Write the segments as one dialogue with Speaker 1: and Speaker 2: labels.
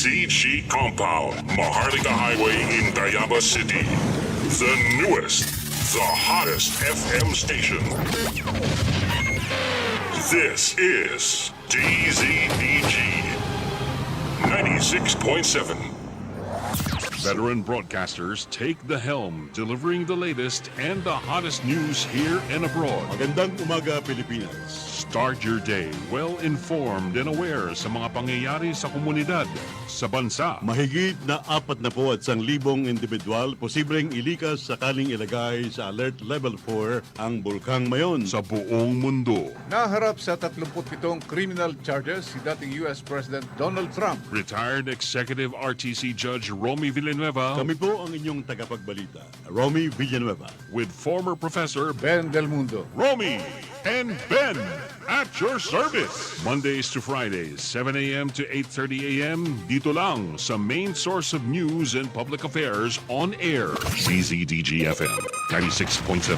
Speaker 1: DZG Compound, Maharlika Highway in Tayaba City. The newest, the hottest FM station. This is DZDG 96.7. Veteran broadcasters take the helm, delivering the latest and the hottest news here and abroad.
Speaker 2: Magandang umaga, Pilipinas.
Speaker 1: Start your day well-informed and aware sa mga pangyayari sa komunidad, sa bansa.
Speaker 2: Mahigit na 41,000 individual posibleng ilikas sakaling ilagay sa Alert Level 4 ang Bulkang Mayon.
Speaker 1: Sa buong mundo.
Speaker 3: Naharap sa 37 criminal charges si dating US President Donald Trump.
Speaker 1: Retired Executive RTC Judge Romy Villanueva
Speaker 2: Kami po ang inyong tagapagbalita, Romy Villanueva.
Speaker 1: with former Professor
Speaker 3: Ben Del Mundo.
Speaker 1: Romy and Ben at your service. Mondays to Fridays, 7 a.m. to 8:30 a.m. Dito lang sa main source of news and public affairs on air. CZDG FM 96.7.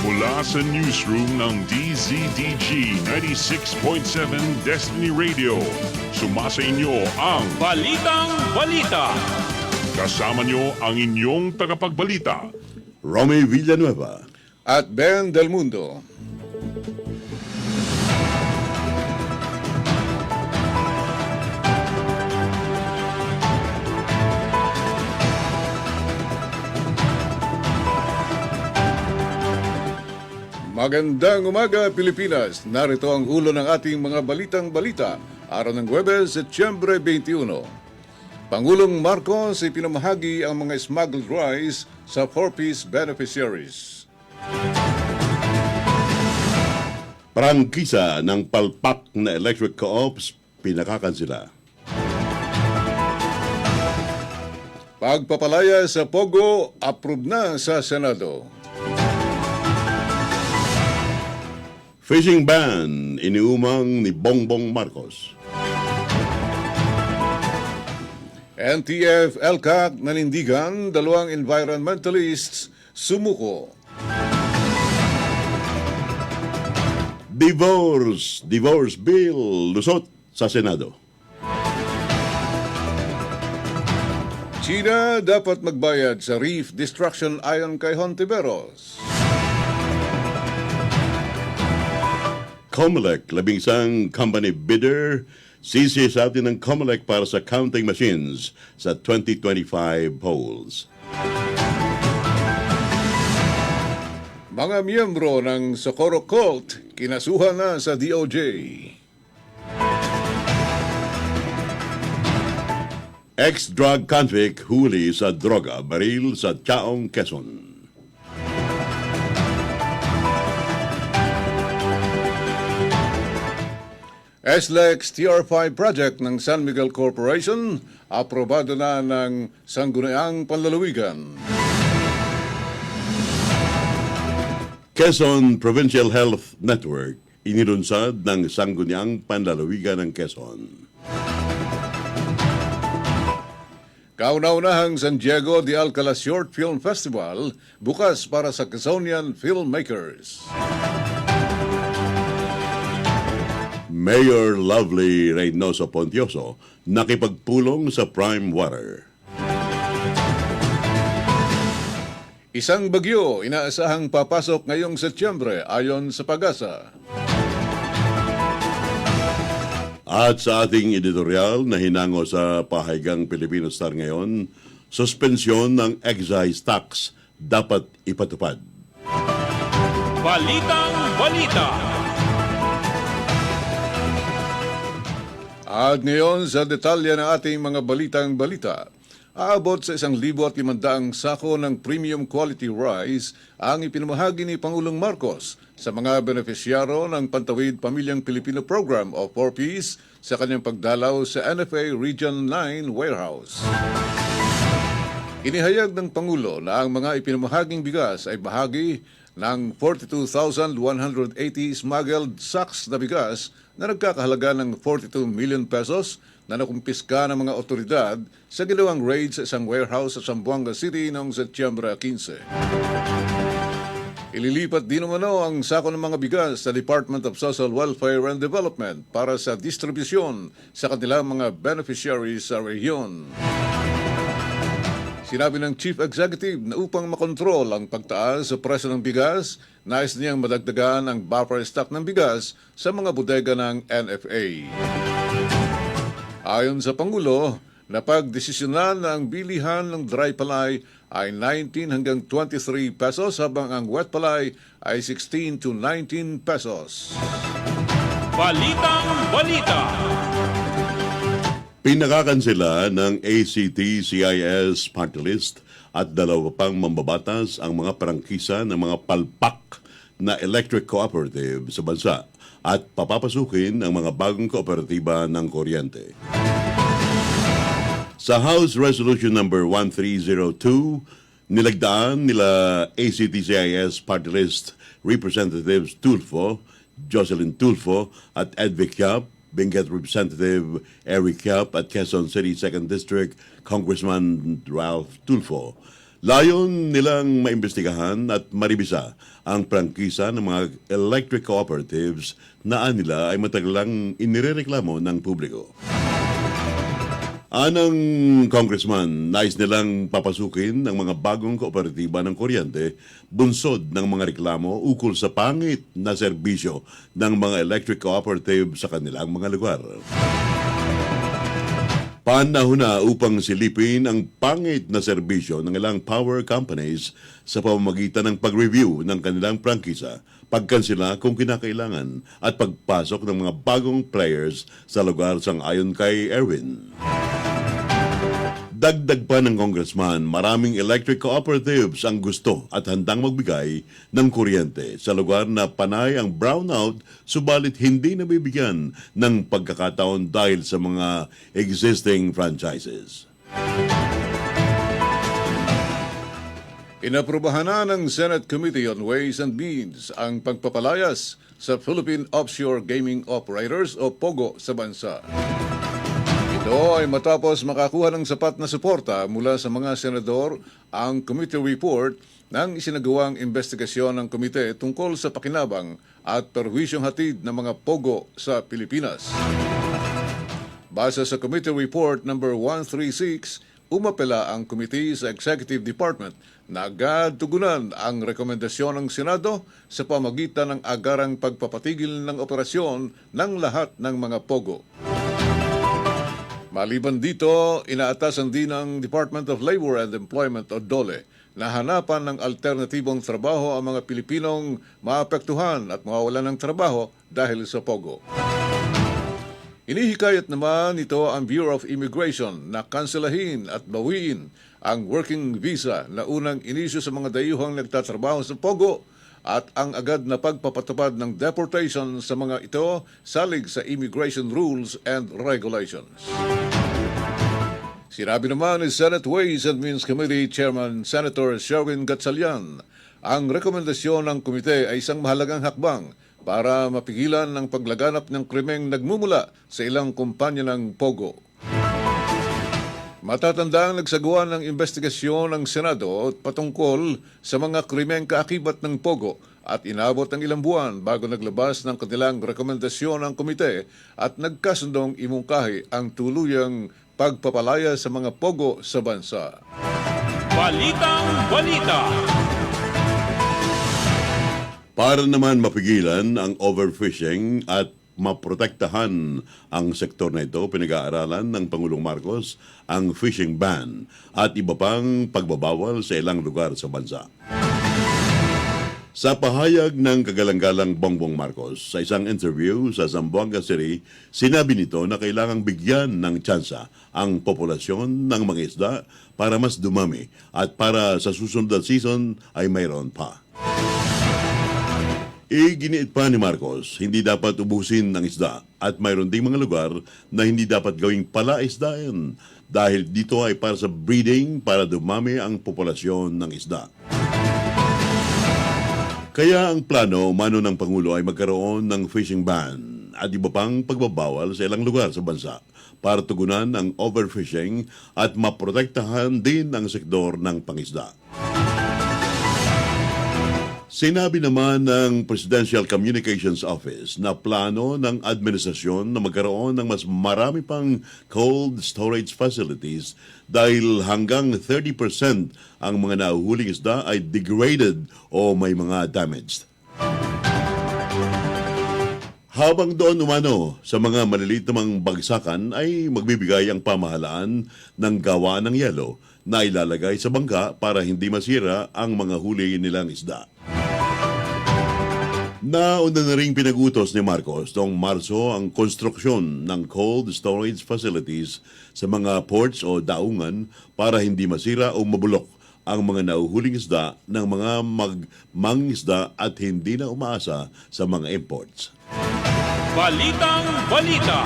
Speaker 1: Mula sa newsroom ng DZDG 96.7 Destiny Radio, sumasa inyo ang
Speaker 4: Balitang Balita.
Speaker 1: kasama nyo ang inyong tagapagbalita.
Speaker 2: Romy Villanueva.
Speaker 3: At Ben Del Mundo. Magandang umaga, Pilipinas. Narito ang ulo ng ating mga balitang balita. Araw ng Huwebes, Setyembre 21. Pangulong Marcos ipinamahagi ang mga smuggled rice sa 4-piece beneficiaries.
Speaker 2: Prangkisa ng palpak na electric co-ops pinakakansila.
Speaker 3: Pagpapalaya sa Pogo, approve na sa Senado.
Speaker 2: Fishing ban iniumang ni Bongbong Marcos.
Speaker 3: NTF LCAC nanindigan, dalawang environmentalists sumuko.
Speaker 2: Divorce bill lusot sa Senado.
Speaker 3: China dapat magbayad sa reef destruction ayon kay Hontiveros.
Speaker 2: Comelec, 11 company bidder, sisi sa atin ng Comelec para sa counting machines sa 2025 polls.
Speaker 3: Mga miyembro ng Socorro Cult kinasuhan na sa DOJ.
Speaker 2: Ex-drug convict huli sa droga baril sa Chaong, Quezon.
Speaker 3: SLEX TR5 project ng San Miguel Corporation, aprobado na ng Sangguniang Panlalawigan.
Speaker 2: Quezon Provincial Health Network, inilunsad ng Sangguniang Panlalawigan ng Quezon.
Speaker 3: Kauna-unahang San Diego de Alcala Short Film Festival, bukas para sa Quezonian filmmakers.
Speaker 2: Mayor Lovely Reynoso Pontioso nakipagpulong sa Prime Water.
Speaker 3: Isang bagyo inaasahang papasok ngayong Setyembre ayon sa Pag-asa.
Speaker 2: At sa ating editorial na hinango sa pahayagang Pilipino Star ngayon, suspensyon ng excise tax dapat ipatupad.
Speaker 4: Balitang Balita.
Speaker 3: At ngayon sa detalye ng ating mga balitang balita, aabot sa 1,500 sako ng premium quality rice ang ipinamahagi ni Pangulong Marcos sa mga benepisyaro ng Pantawid Pamilyang Pilipino Program o 4Ps sa kanyang pagdalaw sa NFA Region 9 warehouse. Inihayag ng Pangulo na ang mga ipinamahaging bigas ay bahagi ng 42,180 smuggled sacks na bigas na nagkakahalaga ng 42 million pesos na nakumpiska ng mga otoridad sa ginawang raid sa isang warehouse sa Zamboanga City noong Setyembre 15. Ililipat din umano ang sako ng mga bigas sa Department of Social Welfare and Development para sa distribusyon sa kanilang mga beneficiaries sa rehiyon. Sinabi ng Chief Executive na upang makontrol ang pagtaas sa presyo ng bigas, nais niyang madagdagan ang buffer stock ng bigas sa mga bodega ng NFA. Ayon sa Pangulo, napagdesisyonan na ang bilihan ng dry palay ay 19 hanggang 23 pesos habang ang wet palay ay 16 to 19 pesos.
Speaker 4: Balitang Balita.
Speaker 2: Pinakakansela ng ACT-CIS party list at dalawa pang mambabatas ang mga prangkisa ng mga palpak na electric cooperative sa bansa at papapasukin ang mga bagong kooperatiba ng kuryente. Sa House Resolution number 1302, nilagdaan nila ACT-CIS party list Representatives Tulfo, Jocelyn Tulfo at Ed Vicyap, Benguet Representative Eric Yap at Quezon City 2nd District Congressman Ralph Tulfo. Layon nilang maimbestigahan at maribisa ang prangkisa ng mga electric cooperatives na nila ay matagalang inirereklamo ng publiko. Anang congressman, nais nilang papasukin ang mga bagong kooperatiba ng kuryente bunsod ng mga reklamo ukol sa pangit na serbisyo ng mga electric cooperative sa kanilang mga lugar. Panahon na upang silipin ang pangit na serbisyo ng ilang power companies sa pamamagitan ng pag-review ng kanilang prangkisa, pagkansela kung kinakailangan at pagpasok ng mga bagong players sa lugar sang-ayon kay Erwin. Dagdag pa ng congressman, maraming electric cooperatives ang gusto at handang magbigay ng kuryente sa lugar na panay ang brownout subalit hindi nabibigyan ng pagkakataon dahil sa mga existing franchises.
Speaker 3: Inaprubahan na ng Senate Committee on Ways and Means ang pagpapalayas sa Philippine Offshore Gaming Operators o POGO sa bansa. Ito ay matapos makakuha ng sapat na suporta mula sa mga senador ang committee report ng isinagawang investigasyon ng komite tungkol sa pakinabang at perwisyong hatid ng mga pogo sa Pilipinas. Base sa committee report number 136, umapela ang committee sa Executive Department na agad tugunan ang rekomendasyon ng Senado sa pamagitan ng agarang pagpapatigil ng operasyon ng lahat ng mga pogo. Maliban dito, inaatasan din ng Department of Labor and Employment o DOLE na hanapan ng alternatibong trabaho ang mga Pilipinong maapektuhan at mawawalan ng trabaho dahil sa POGO. Inihikayat naman ito ang Bureau of Immigration na kanselahin at bawiin ang working visa na unang inisyu sa mga dayuhang nagtatrabaho sa POGO at ang agad na pagpapatupad ng deportation sa mga ito salig sa immigration rules and regulations. Sinabi naman ni Senate Ways and Means Committee Chairman Senator Sherwin Gatchalian, ang rekomendasyon ng komite ay isang mahalagang hakbang para mapigilan ang paglaganap ng krimeng nagmumula sa ilang kumpanya ng POGO. Matatandang nagsagawa ng investigasyon ng Senado patungkol sa mga krimeng kaakibat ng POGO at inabot ng ilang buwan bago naglabas ng kanilang rekomendasyon ng komite at nagkasundong imungkahi ang tuluyang pagpapalaya sa mga POGO sa bansa.
Speaker 4: Balitang Balita.
Speaker 2: Para naman mapigilan ang overfishing at maprotektahan ang sektor na ito, pinag-aaralan ng Pangulong Marcos ang fishing ban at iba pang pagbabawal sa ilang lugar sa bansa. Sa pahayag ng kagalang-galang Bongbong Marcos sa isang interview sa Zamboanga City, sinabi nito na kailangang bigyan ng tsansa ang populasyon ng mga isda para mas dumami at para sa susunod na season ay mayroon pa. Iginiit pa ni Marcos, hindi dapat ubusin ng isda at mayroon ding mga lugar na hindi dapat gawing palaisdaan dahil dito ay para sa breeding para dumami ang populasyon ng isda. Kaya ang plano umano ng Pangulo ay magkaroon ng fishing ban at iba pang pagbabawal sa ilang lugar sa bansa para tugunan ang overfishing at maprotektahan din ang sektor ng pangisda. Sinabi naman ng Presidential Communications Office na plano ng administrasyon na magkaroon ng mas marami pang cold storage facilities dahil hanggang 30% ang mga nahuhuling isda ay degraded o may mga damaged. Habang doon umano sa mga maliliit namang bagsakan ay magbibigay ang pamahalaan ng gawa ng yelo na ilalagay sa bangka para hindi masira ang mga huli nilang isda. Nauna na ring pinag-utos ni Marcos noong Marso ang konstruksyon ng cold storage facilities sa mga ports o daungan para hindi masira o mabulok ang mga nahuhuling isda ng mga mangingisda at hindi na umaasa sa mga imports.
Speaker 4: Balitang Balita.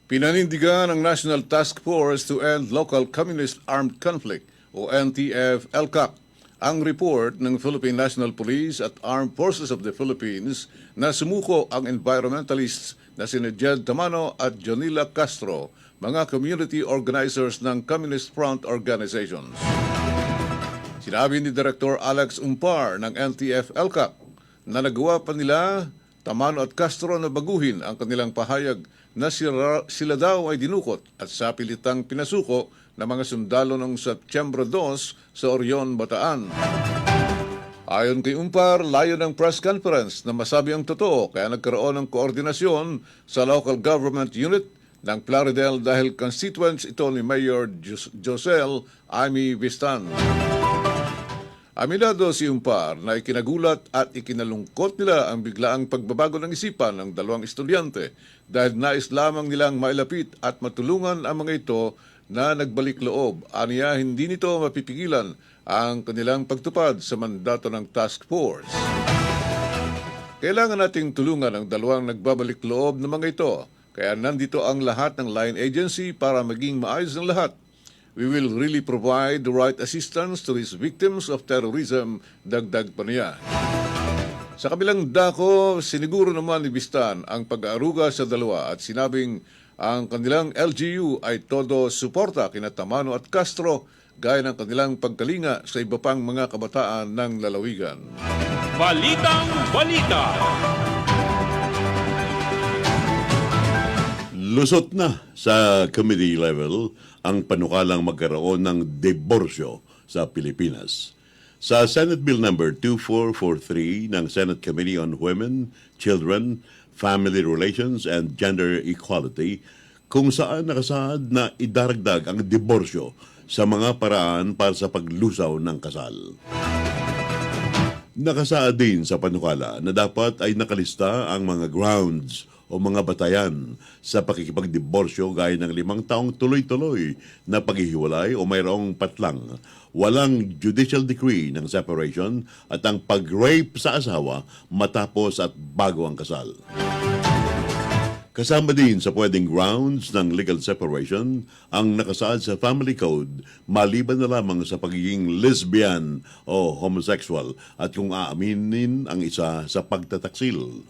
Speaker 3: Pinanindigan ng National Task Force to End Local Communist Armed Conflict o NTF-ELCAC ang report ng Philippine National Police at Armed Forces of the Philippines na sumuko ang environmentalists na sina Jed Tamano at Jonila Castro, mga community organizers ng Communist Front Organizations. Sinabi ni Director Alex Umpar ng NTF-ELCAC na nagawa pa nila Tamano at Castro na baguhin ang kanilang pahayag na sila daw ay dinukot at sapilitang pinasuko ng mga sundalo noong Setyembre 2 sa Orion, Bataan. Ayon kay Umpar, layo ng press conference na masabi ang totoo kaya nagkaroon ng koordinasyon sa local government unit ng Plaridel dahil constituents ito ni Mayor Josel Amy Vistan. Aminado si Umpar na ikinagulat at ikinalungkot nila ang biglaang pagbabago ng isipan ng dalawang estudyante dahil nais lamang nilang mailapit at matulungan ang mga ito na nagbalik loob. Aniya, hindi nito mapipigilan ang kanilang pagtupad sa mandato ng task force. Kailangan nating tulungan ang dalawang nagbabalik loob ng mga ito. Kaya nandito ang lahat ng line agency para maging maayos ng lahat. We will really provide the right assistance to these victims of terrorism, dagdag pa niya. Sa kabilang dako, siniguro naman ni Vistan ang pag-aaruga sa dalawa at sinabing ang kanilang LGU ay todo suporta kina Tamano at Castro gaya ng kanilang pagkalinga sa iba pang mga kabataan ng lalawigan.
Speaker 4: Balitang Balita.
Speaker 2: Lusot na sa committee level ang panukalang magkaroon ng diborsyo sa Pilipinas. Sa Senate Bill number 2443 ng Senate Committee on Women, Children, Family Relations and Gender Equality, kung saan nakasaad na idaragdag ang diborsyo sa mga paraan para sa paglusaw ng kasal. Nakasaad din sa panukala na dapat ay nakalista ang mga grounds o mga batayan sa pakikipagdiborsyo gaya ng 5 taong tuloy-tuloy na paghihiwalay o mayroong patlang, walang judicial decree ng separation at ang pag-rape sa asawa matapos at bago ang kasal. Kasama din sa pwedeng grounds ng legal separation ang nakasaad sa Family Code maliban na lamang sa pagiging lesbian o homosexual at kung aaminin ang isa sa pagtataksil.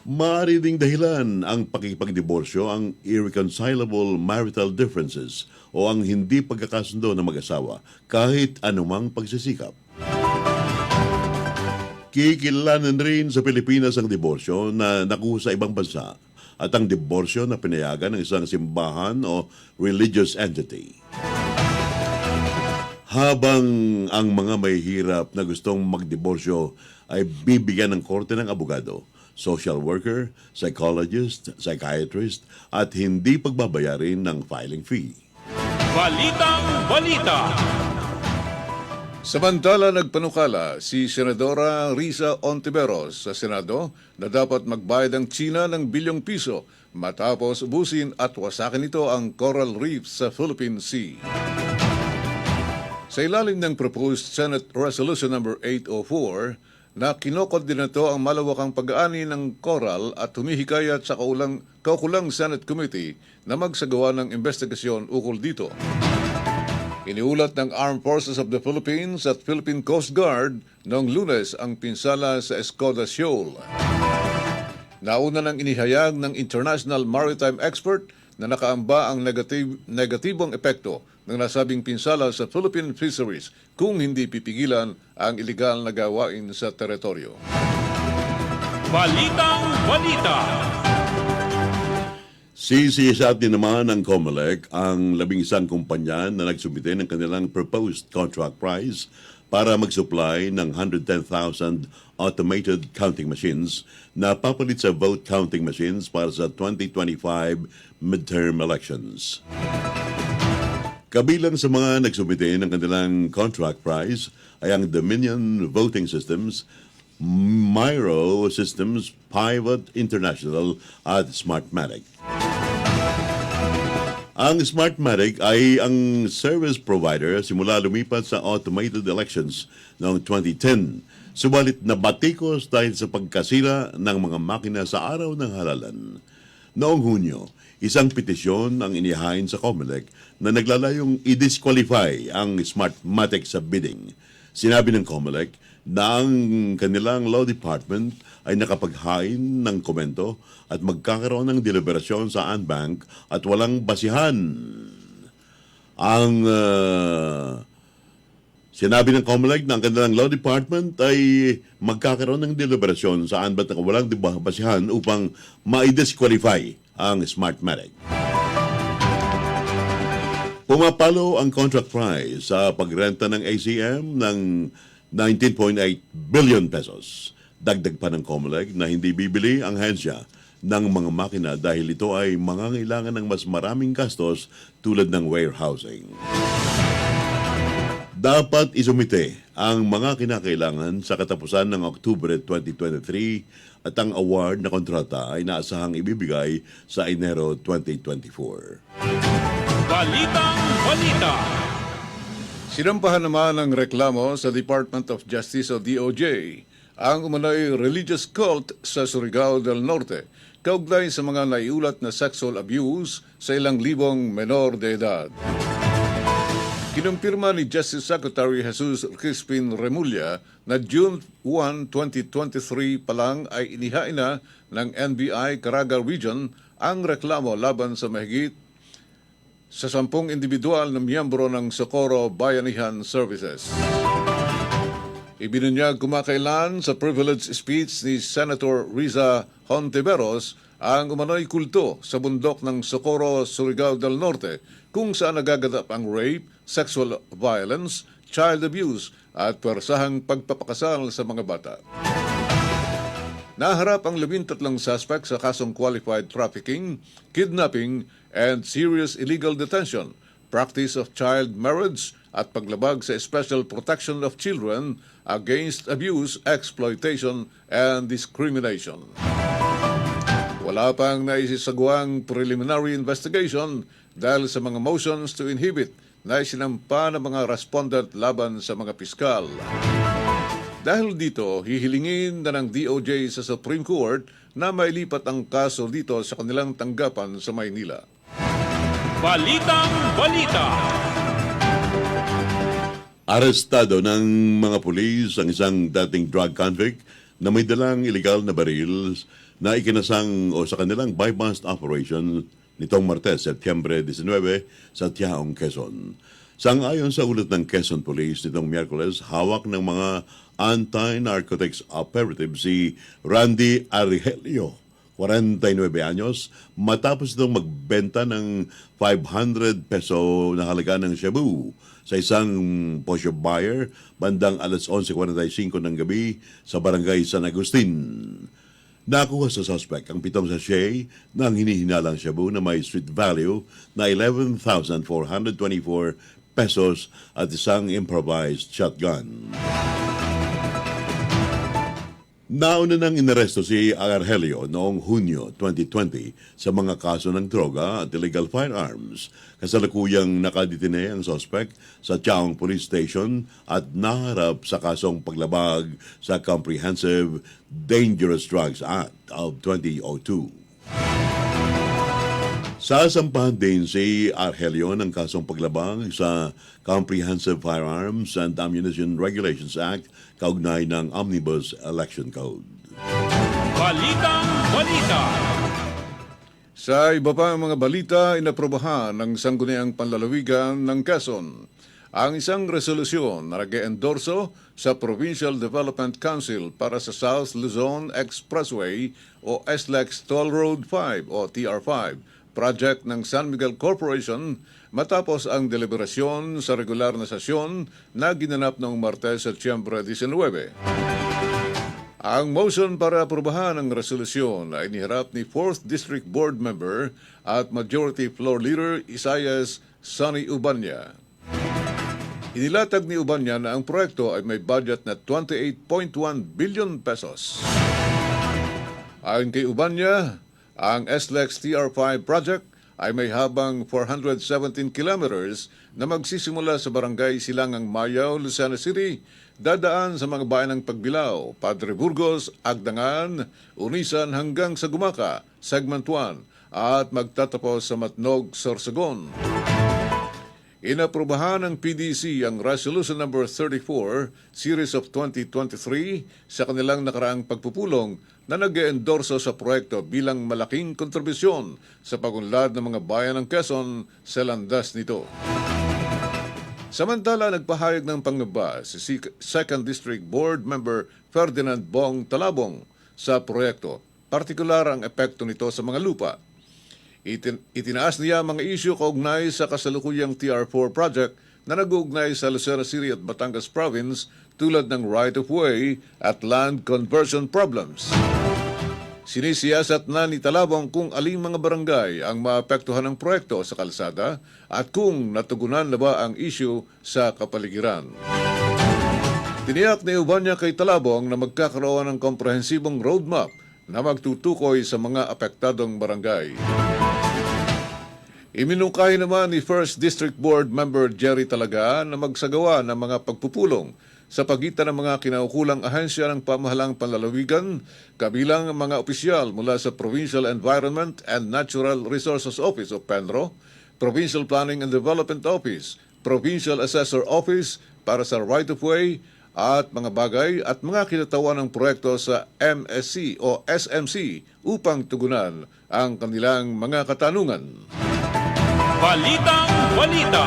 Speaker 2: Maaari ding dahilan ang pakikipagdiborsyo ang irreconcilable marital differences o ang hindi pagkakasundo ng mag-asawa kahit anumang pagsisikap. Kikilanin rin sa Pilipinas ang diborsyo na nakuha sa ibang bansa at ang diborsyo na pinayagan ng isang simbahan o religious entity. Habang ang mga may hirap na gustong magdiborsyo ay bibigyan ng korte ng abogado, social worker, psychologist, psychiatrist at hindi pagbabayarin ng filing fee.
Speaker 4: Balitang Balita.
Speaker 3: Samantala, nagpanukala si Senadora Risa Ontiveros sa Senado na dapat magbayad ang China ng bilyong piso matapos ubusin at wasakin nito ang coral reef sa Philippine Sea. Sa ilalim ng proposed Senate Resolution number 804, na kinokod din nito ang malawakang pag-aani ng coral at humihikayat sa kaukulang Senate Committee na magsagawa ng investigasyon ukol dito. Iniulat ng Armed Forces of the Philippines at Philippine Coast Guard noong Lunes ang pinsala sa Escoda Shoal. Nauna nang inihayag ng international maritime expert na nakaamba ang negatibong epekto ng nasabing pinsala sa Philippine fisheries kung hindi pipigilan ang iligal na gawain sa teritoryo.
Speaker 4: Balitang Balita.
Speaker 2: Sisiyasat din naman ng COMELEC ang 11 kumpanya na nagsumite ng kanilang proposed contract price para mag-supply ng 110,000 automated counting machines na papalit sa vote counting machines para sa 2025 midterm elections. Kabilang sa mga nagsumite ng kanilang contract price ay ang Dominion Voting Systems, Miro Systems, Pivot International at Smartmatic. Ang Smartmatic ay ang service provider simula lumipat sa automated elections noong 2010. Subalit nabatikos dahil sa pagkasira ng mga makina sa araw ng halalan. Noong Hunyo, isang petisyon ang inihain sa COMELEC na naglalayong i-disqualify ang Smartmatic sa bidding. Sinabi ng COMELEC na ang kanilang law department ay nakapaghain ng komento at magkakaroon ng deliberasyon sa ANBank at walang basihan. Ang sinabi ng COMELEC na ang kanilang law department ay magkakaroon ng deliberasyon sa ANBank at walang basihan upang ma-disqualify ang Smartmatic. Pumapalo ang contract price sa pagrenta ng ACM ng 19.8 billion pesos. Dagdag pa ng COMELEC na hindi bibili ang hensya ng mga makina dahil ito ay mangangailangan ng mas maraming gastos tulad ng warehousing. Dapat isumite ang mga kinakailangan sa katapusan ng Oktubre 2023 at ang award na kontrata ay naasahang ibibigay sa Enero 2024.
Speaker 4: Balitang Balita.
Speaker 3: Sinampahan naman ng reklamo sa Department of Justice o DOJ ang umano'y religious cult sa Surigao del Norte kaugnay sa mga naiulat na sexual abuse sa ilang libong menor de edad. Kinumpirma ni Justice Secretary Jesus Crispin Remulla na June 1, 2023 pa lang ay inihain na ng NBI Caraga Region ang reklamo laban sa mahigit sa 10 individual na miyembro ng Socorro Bayanihan Services. Ibinunyag kumakailan sa privilege speech ni Senator Riza Hontiveros ang umano'y kulto sa bundok ng Socorro, Surigao del Norte kung saan nagaganap ang rape, sexual violence, child abuse at pwersahang pagpapakasal sa mga bata. Naharap ang 13 suspect sa kasong qualified trafficking, kidnapping, and serious illegal detention, practice of child marriage, at paglabag sa Special Protection of Children against abuse, exploitation, and discrimination. Wala pang naisisagawang preliminary investigation dahil sa mga motions to inhibit na isinampa ng mga respondent laban sa mga piskal. Dahil dito, hihilingin na ng DOJ sa Supreme Court na mailipat ang kaso dito sa kanilang tanggapan sa Maynila.
Speaker 4: Balitang Balita.
Speaker 2: Arestado ng mga pulis ang isang dating drug convict na may dalang illegal na baril na ikinasang o sa kanilang buy-bust operation nitong Martes, Setyembre 19 sa Tiaong, Quezon. Sang-ayon sa ulat ng Quezon Police nitong Miyerkules, hawak ng mga anti-narcotics operative si Randy Argelio, 49 anyos, matapos itong magbenta ng 500 peso na halaga ng shabu sa isang posyo buyer bandang alas 11:45 ng gabi sa barangay San Agustin. Nakuha sa suspect ang 7 sachet ng hinihinalang shabu na may street value na 11,424 pesos at isang improvised shotgun. Nauna nang inaresto si Argelio noong Hunyo 2020 sa mga kaso ng droga at illegal firearms. Kasalukuyang nakadetine ang suspect sa Tiaong Police Station at naharap sa kasong paglabag sa Comprehensive Dangerous Drugs Act of 2002. Sasampahan din si Argelio ng kasong paglabag sa Comprehensive Firearms and Ammunition Regulations Act kaugnay ng Omnibus Election Code.
Speaker 4: Balitang Balita.
Speaker 3: Sa iba pang mga balita, inaprobahan ng Sangguniang Panlalawigan ng Quezon ang isang resolusyon na nag-endorso sa Provincial Development Council para sa South Luzon Expressway o SLEX Toll Road 5 o TR5 project ng San Miguel Corporation matapos ang deliberasyon sa regular na sesyon na ginanap noong Martes, Setyembre 19. Ang motion para aprobahan ang resolusyon ay iniharap ni 4th District Board Member at Majority Floor Leader Isaias Sonny Ubanya. Inilatag ni Ubanya na ang proyekto ay may budget na 28.1 billion pesos. Ayon kay Ubanya, ang SLEX TR5 project ay may habang 417 kilometers na magsisimula sa barangay Silangang Mayaw, Lucena City, dadaan sa mga bayan ng Pagbilao, Padre Burgos, Agdangan, Unisan hanggang sa Gumaca, Segment 1, at magtatapos sa Matnog, Sorsogon. Inaprubahan ng PDC ang Resolution Number 34, Series of 2023 sa kanilang nakaraang pagpupulong na nag-endorso sa proyekto bilang malaking kontribusyon sa pagunlad ng mga bayan ng Quezon sa landas nito. Samantala, nagpahayag ng pangamba si 2nd District Board Member Ferdinand Bong Talabong sa proyekto, partikular ang epekto nito sa mga lupa. Itinaas niya mga isyu kaugnay sa kasalukuyang TR4 project na nag-uugnay sa Lucena City at Batangas Province tulad ng right-of-way at land conversion problems. Sinisiyasat na ni Talabong kung aling mga barangay ang maapektuhan ng proyekto sa kalsada at kung natugunan na ba ang isyu sa kapaligiran. Tiniyak ni Ubanya kay Talabong na magkakaroon ng komprehensibong roadmap na magtutukoy sa mga apektadong barangay. Iminungkahi naman ni 1st District Board Member Jerry Talaga na magsagawa ng mga pagpupulong sa pagitan ng mga kinaukulang ahensya ng pamahalang panlalawigan, kabilang ang mga opisyal mula sa Provincial Environment and Natural Resources Office o PENRO, Provincial Planning and Development Office, Provincial Assessor Office para sa right-of-way at mga bagay at mga kinatawan ng proyekto sa MSC o SMC upang tugunan ang kanilang mga katanungan.
Speaker 4: Balitang Balita.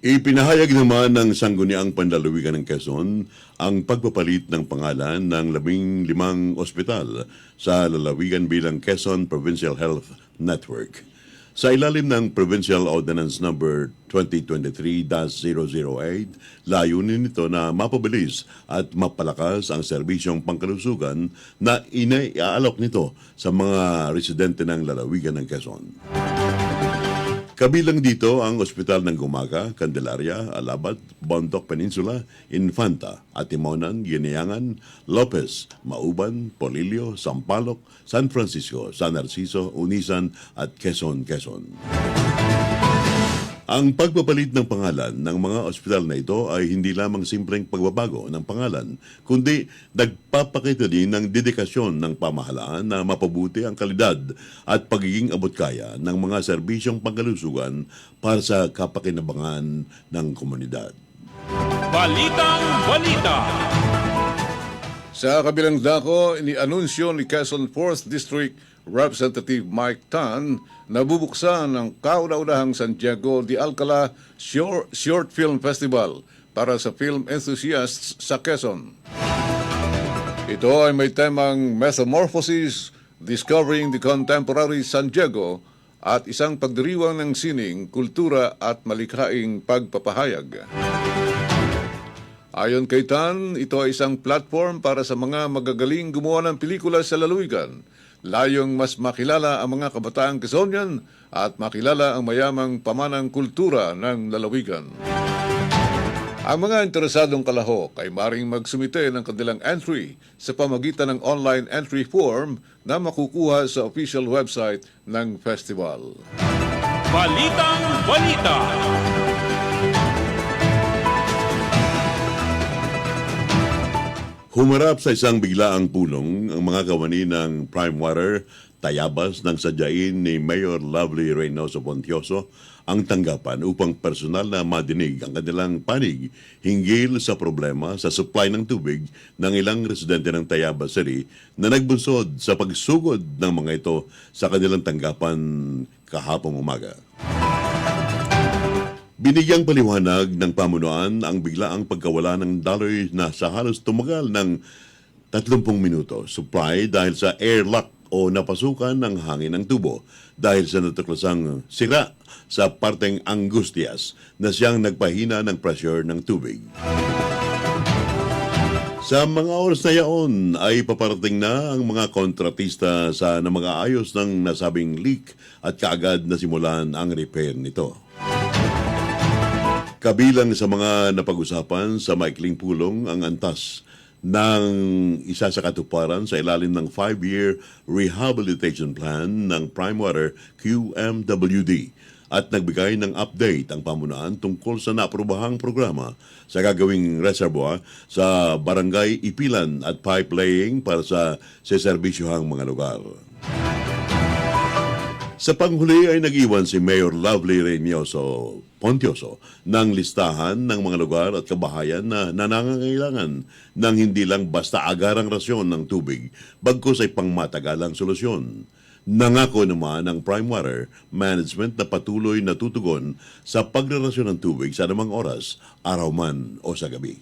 Speaker 2: Ipinahayag naman ng Sangguniang Panlalawigan ng Quezon ang pagpapalit ng pangalan ng 15 ospital sa lalawigan bilang Quezon Provincial Health Network. Sa ilalim ng Provincial Ordinance No. 2023-008, layunin nito na mapabilis at mapalakas ang serbisyong pangkalusugan na inaiaalok nito sa mga residente ng lalawigan ng Quezon. Kabilang dito ang Ospital ng Gumaca, Candelaria, Alabat, Bontoc Peninsula, Infanta, Atimonan, Giniangan, Lopez, Mauban, Polillo, Sampaloc, San Francisco, San Narciso, Unisan at Quezon. Ang pagpapalit ng pangalan ng mga ospital na ito ay hindi lamang simpleng pagbabago ng pangalan, kundi nagpapakita din ng dedikasyon ng pamahalaan na mapabuti ang kalidad at pagiging abot-kaya ng mga serbisyong pangkalusugan para sa kapakinabangan ng komunidad.
Speaker 4: Balitang Balita.
Speaker 3: Sa kabilang dako, inianunsyo ni Quezon 4th District Representative Mike Tan na bubuksan ng kauna-unahang Santiago de Alcala Short Film Festival para sa film enthusiasts sa Quezon. Ito ay may temang Metamorphosis, Discovering the Contemporary Santiago at isang pagdiriwang ng sining, kultura at malikhaing pagpapahayag. Ayon kay Tan, ito ay isang platform para sa mga magagaling gumawa ng pelikula sa lalawigan, layong mas makilala ang mga kabataang Quezonian at makilala ang mayamang pamanang kultura ng lalawigan. Ang mga interesadong kalahok ay maring magsumite ng kanilang entry sa pamagitan ng online entry form na makukuha sa official website ng festival.
Speaker 4: Balitang Balita.
Speaker 2: Humarap sa isang biglaang pulong ang mga kawani ng Prime Water, Tayabas ng sadyain ni Mayor Lovely Reynoso Pontioso ang tanggapan upang personal na madinig ang kanilang panig hinggil sa problema sa supply ng tubig ng ilang residente ng Tayabas City na nagbunsod sa pagsugod ng mga ito sa kanilang tanggapan kahapong umaga. Binigyang paliwanag ng pamunuan ang biglaang pagkawala ng daloy na sa halos tumagal ng 30 minuto. Supply dahil sa airlock o napasukan ng hangin ng tubo dahil sa natuklasang sira sa parteng Angustias na siyang nagpahina ng pressure ng tubig. Sa mga oras na yaon ay paparating na ang mga kontratista sa na mag-aayos ng nasabing leak at kaagad na simulan ang repair nito. Kabilang sa mga napag-usapan sa maikling pulong ang antas ng isa sa katuparan sa ilalim ng 5-year rehabilitation plan ng Prime Water QMWD at nagbigay ng update ang pamunuan tungkol sa naaprobahang programa sa gagawing reservoir sa Barangay Ipilan at pipe laying para sa seserbisyohang mga lugar. Sa panghuli ay nag-iwan si Mayor Lovely Reynoso Pontioso ng listahan ng mga lugar at kabahayan na nangangailangan ng hindi lang basta agarang rasyon ng tubig, bagkus ay pangmatagalang solusyon. Nangako naman ang Prime Water Management na patuloy na tutugon sa pagrarasyon ng tubig sa anumang oras, araw man o sa gabi.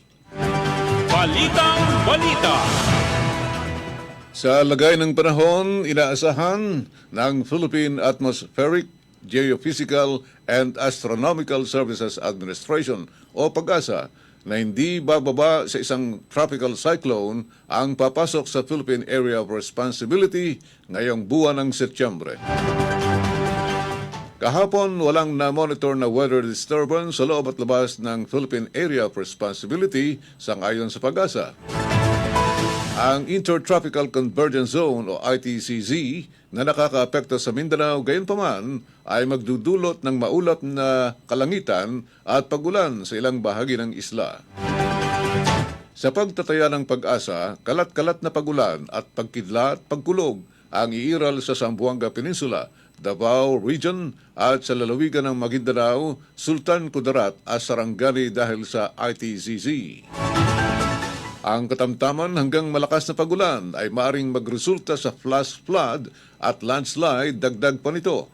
Speaker 4: Balitang Balita.
Speaker 3: Sa lagay ng panahon, inaasahan ng Philippine Atmospheric, Geophysical and Astronomical Services Administration o PAGASA na hindi bababa sa isang tropical cyclone ang papasok sa Philippine Area of Responsibility ngayong buwan ng Setyembre. Kahapon, walang na-monitor na weather disturbance sa loob at labas ng Philippine Area of Responsibility sangayon sa PAGASA. Ang Intertropical Convergence Zone o ITCZ na nakakaapekto sa Mindanao gayunpaman ay magdudulot ng maulap na kalangitan at pagulan sa ilang bahagi ng isla. Sa pagtataya ng PAGASA, kalat-kalat na pagulan at pagkidlat, pagkulog ang iiral sa Zamboanga Peninsula, Davao Region at sa lalawigan ng Maguindanao, Sultan Kudarat at Sarangani dahil sa ITCZ. Ang katamtaman hanggang malakas na pagulan ay maaring magresulta sa flash flood at landslide dagdag pa nito.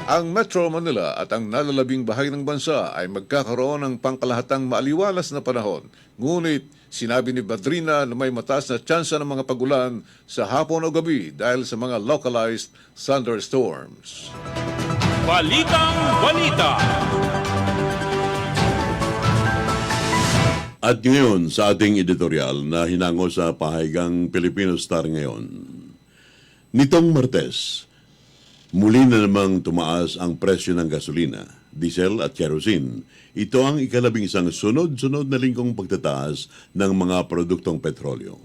Speaker 3: Ang Metro Manila at ang nalalabing bahagi ng bansa ay magkakaroon ng pangkalahatang maaliwalas na panahon. Ngunit sinabi ni Badrina na may mataas na tsansa ng mga pagulan sa hapon o gabi dahil sa mga localized thunderstorms.
Speaker 4: Balitang Balita.
Speaker 2: At ngayon sa ating editorial na hinango sa pahayagang Filipino Star ngayon. Nitong Martes, muli na namang tumaas ang presyo ng gasolina, diesel at kerosene. Ito ang ikalabing isang sunod-sunod na linggong pagtataas ng mga produktong petrolyo.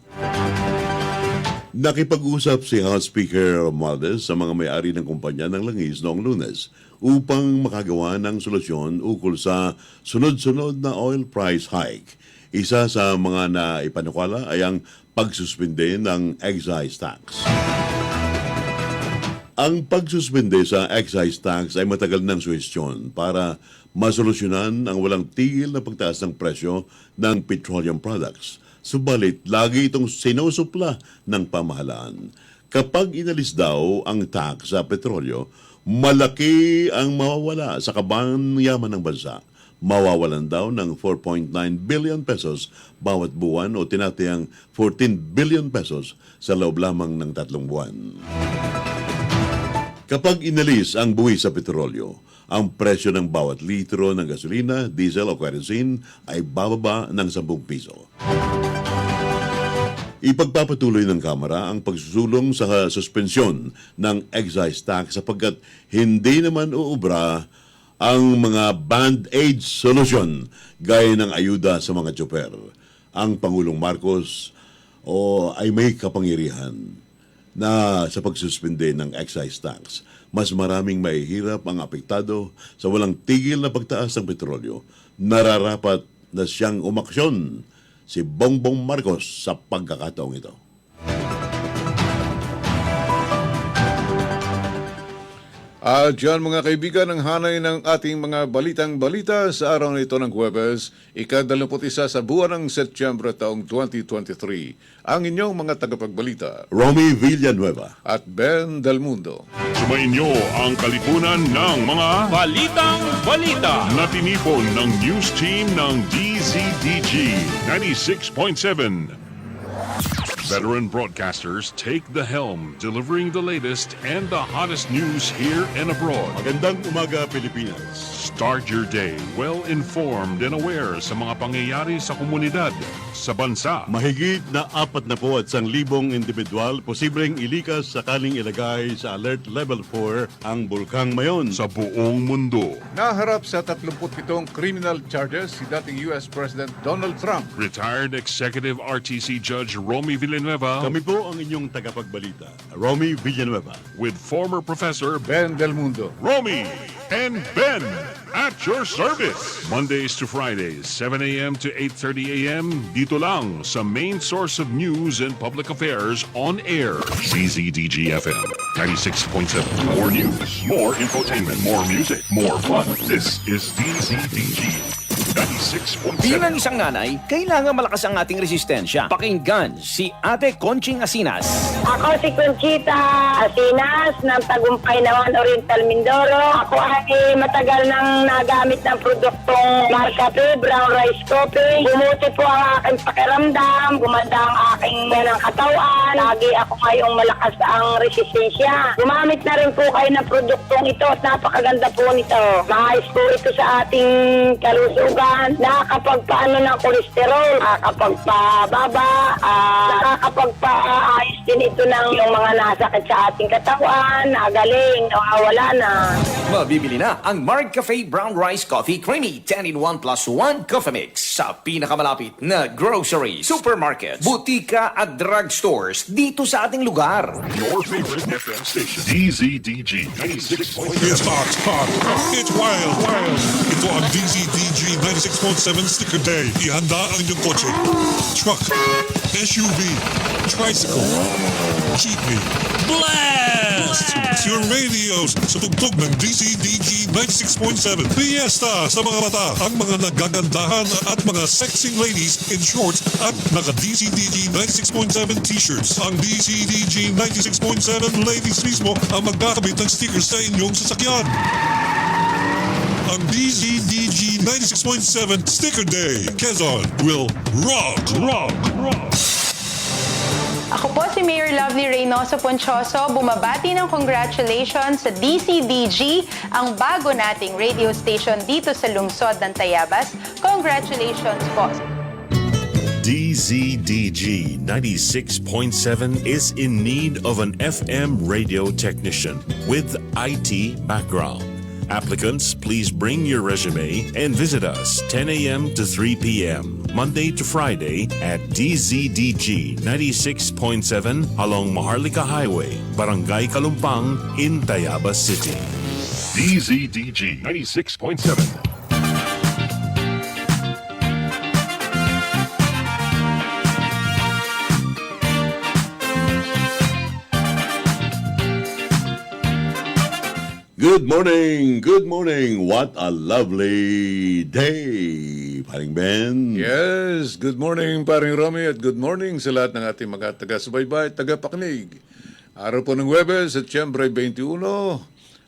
Speaker 2: Nakipag-usap si House Speaker Romualdez sa mga may-ari ng kumpanya ng langis noong Lunes upang makagawa ng solusyon ukol sa sunod-sunod na oil price hike. Isa sa mga naipanukala ay ang pagsuspinde ng excise tax. Ang pagsuspinde sa excise tax ay matagal ng suhestyon para masolusyonan ang walang tigil na pagtaas ng presyo ng petroleum products. Subalit, lagi itong sinusupla ng pamahalaan. Kapag inalis daw ang tax sa petrolyo, malaki ang mawawala sa kabanyaman ng bansa. Mawawalan daw ng 4.9 billion pesos bawat buwan o tinatayang 14 billion pesos sa loob lamang ng 3 buwan. Kapag inalis ang buwis sa petrolyo, ang presyo ng bawat litro ng gasolina, diesel o kerosene ay bababa ng 10 piso. Ipagpapatuloy ng Kamara ang pagsusulong sa suspensyon ng excise tax sapagkat hindi naman uubra ang mga band-aid solution gaya ng ayuda sa mga tsoper. Ang Pangulong Marcos ay may kapangyarihan na sa pagsuspende ng excise tax. Mas maraming mahihirap ang apektado sa walang tigil na pagtaas ng petrolyo. Nararapat na siyang umaksyon si Bongbong Marcos sa pagkakataong ito.
Speaker 3: At dyan mga kaibigan, ang hanay ng ating mga balitang balita sa araw na ito ng Huwebes, ika-21 sa buwan ng Setyembre taong 2023. Ang inyong mga tagapagbalita
Speaker 2: Romy Villanueva.
Speaker 3: at Ben Del Mundo.
Speaker 1: Sumayin niyo ang kalipunan ng mga
Speaker 4: Balitang Balita.
Speaker 1: na tinipon ng news team ng DZDG 96.7. Veteran broadcasters take the helm, delivering the latest and the hottest news here and abroad.
Speaker 2: Magandang umaga, Pilipinas.
Speaker 1: Start your day well-informed and aware sa mga pangyayari sa komunidad, sa bansa,
Speaker 2: Mahigit na 41,000 individual posibleng ilikas sakaling ilagay sa Alert Level 4 ang Bulkang Mayon.
Speaker 1: sa buong mundo.
Speaker 3: Naharap sa 37 criminal charges si dating US President Donald Trump.
Speaker 1: Retired Executive RTC Judge Romy Villanueva
Speaker 2: Kami po ang inyong tagapagbalita, Romy Villanueva.
Speaker 1: with former Professor
Speaker 3: Ben Del Mundo.
Speaker 1: Romy and Ben at your service. Mondays to Fridays, 7 a.m. to 8:30 a.m. Dito lang sa main source of news and public affairs on air. CZDG FM 96.7. More news, more infotainment, more music, more fun. This is DZDG 96.7.
Speaker 5: Bilang isang nanay, kailangan malakas ang ating resistensya. Pakinggan si Ate Conching Asinas.
Speaker 6: Ako si Conchita Asinas ng Tagumpay Nawan Oriental Mindoro. Ako ay matagal nang nagamit ng produktong Marca P, Brown Rice Coffee. Bumuti po ang aking pakiramdam, gumanda ang aking ng katawan. Lagi ako ngayong malakas ang resistensya. Gumamit na rin po kayo ng produktong ito at napakaganda po nito. Maayos po ito sa ating kalusugan. Nakakapagpaano ng kolesterol, nakakapagpababa, nakakapagpaayos din ito ng yung mga nasakit sa ating katawan, nagaling, nawawala na.
Speaker 5: Mabibili na ang Mark Cafe Brown Rice Coffee Creamy 10-in-1 plus 1 Coffee Mix sa pinakamalapit na grocery, supermarkets, butika at drugstores dito sa ating lugar.
Speaker 1: Your favorite FM station. DZDG 96.7.
Speaker 7: It's hot, hot, it's wild, wild. Ito ang DZDG 96.7 Sticker Day. Ihanda ang inyong kotse, truck, SUV, tricycle, jeepney, blast! Your radios sa tugtog ng DZDG 96.7. Fiesta sa mga mata, ang mga nagagandahan at mga sexy ladies in shorts at naka-DZDG 96.7 t-shirts. Ang DZDG 96.7 ladies mismo ang magkakabit ng stickers sa inyong sasakyan. Ang DZDG 96.7 Sticker Day. Quezon will rock, rock, rock.
Speaker 8: Ako po si Mayor Lovely Reynoso Ponchoso, bumabati ng congratulations sa DCDG, ang bago nating radio station dito sa lungsod ng Tayabas. Congratulations po.
Speaker 9: DZDG 96.7 is in need of an FM radio technician with IT background. Applicants, please bring your resume and visit us 10 a.m. to 3 p.m. Monday to Friday at DZDG 96.7 along Maharlika Highway, Barangay Kalumpang in Tayabas City.
Speaker 1: DZDG 96.7.
Speaker 2: Good morning! Good morning! What a lovely day! Paring Ben.
Speaker 3: Yes, good morning paring Romy at good morning sa lahat ng ating mga taga-subaybay, taga-pakinig. Araw po ng Huwebes, Setyembre 21,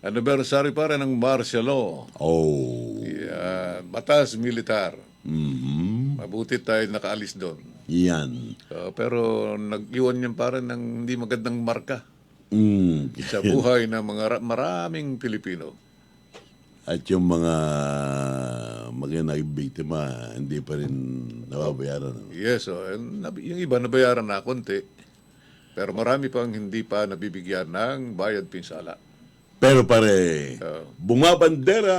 Speaker 3: anniversary pa rin ng martial law.
Speaker 2: Oh.
Speaker 3: Yan, batas militar. Mabuti tayo nakaalis doon.
Speaker 2: Yan.
Speaker 3: Pero nag-iwan niyan pa rin ng hindi magandang marka
Speaker 2: Mm.
Speaker 3: sa buhay ng mga maraming Pilipino.
Speaker 2: At yung mga biktima, hindi pa rin nababayaran.
Speaker 3: Yes, yung iba nabayaran na konti. Pero marami pang hindi pa nabibigyan ng bayad pinsala.
Speaker 2: Pero pare, bumabandera,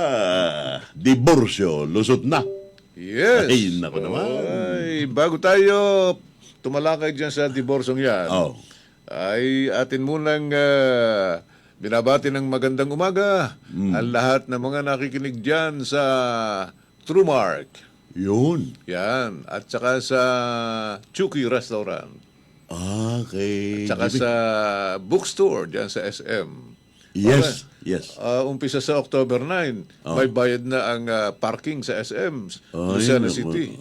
Speaker 2: diborsyo, lusot na.
Speaker 3: Yes.
Speaker 2: Ay, naku naman.
Speaker 3: Ay, bago tayo tumalakay dyan sa diborsong yan,
Speaker 2: Oh.
Speaker 3: ay atin munang binabati ng magandang umaga ang lahat ng mga nakikinig dyan sa TrueMark.
Speaker 2: Yun.
Speaker 3: Yan. At saka sa Chuki Restaurant.
Speaker 2: Okay.
Speaker 3: At saka sa bookstore dyan sa SM.
Speaker 2: Yes, yes.
Speaker 3: Umpisa sa October 9, may bayad na ang parking sa SM, Lucena City.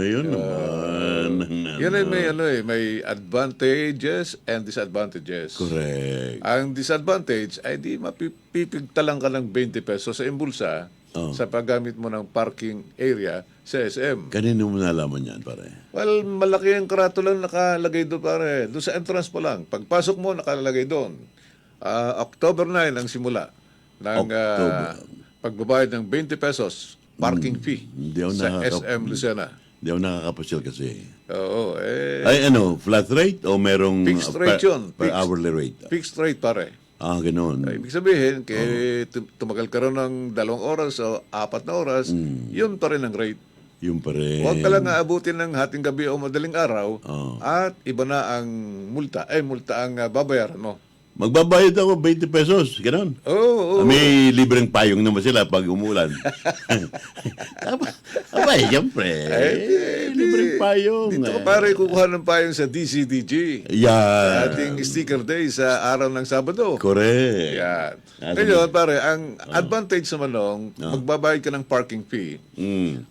Speaker 2: Yun naman.
Speaker 3: Yan ay may advantages and disadvantages.
Speaker 2: Correct.
Speaker 3: Ang disadvantage ay di mapipigtalang ka ng 20 pesos sa imbulsa sa paggamit mo ng parking area sa SM.
Speaker 2: Kanino mo nalaman yan, pare?
Speaker 3: Well, malaki ang karatula nakalagay doon, pare. Doon sa entrance pa lang. Pagpasok mo, nakalagay doon. October 9 ang simula ng pagbabayad ng 20 pesos parking fee
Speaker 2: Hindi ako
Speaker 3: sa SM Lucena.
Speaker 2: Hindi ako nakakapasyal kasi.
Speaker 3: Oo,
Speaker 2: Ay, flat rate o merong
Speaker 3: fixed rate yun.
Speaker 2: per hourly rate?
Speaker 3: Fixed rate, pare.
Speaker 2: Ganoon.
Speaker 3: Ibig sabihin, tumagal ka rin ng 2 oras o 4 na oras, yun pa rin ang rate.
Speaker 2: Yung pa rin.
Speaker 3: Huwag ka lang aabutin ng hating gabi o madaling araw at iba na ang multa. Multa ang babayaran mo.
Speaker 2: Magbabayad ako 20 pesos. Ganon.
Speaker 3: Oo.
Speaker 2: May libreng payong naman sila pag umulan. Abay, siyempre. Libreng payong.
Speaker 3: Dito ka pare kukuha ng payong sa DCDG.
Speaker 2: Yan.
Speaker 3: Ating sticker day sa araw ng Sabado.
Speaker 2: Correct.
Speaker 3: Yan. Ngayon, pare, ang advantage naman nung magbabayad ka ng parking fee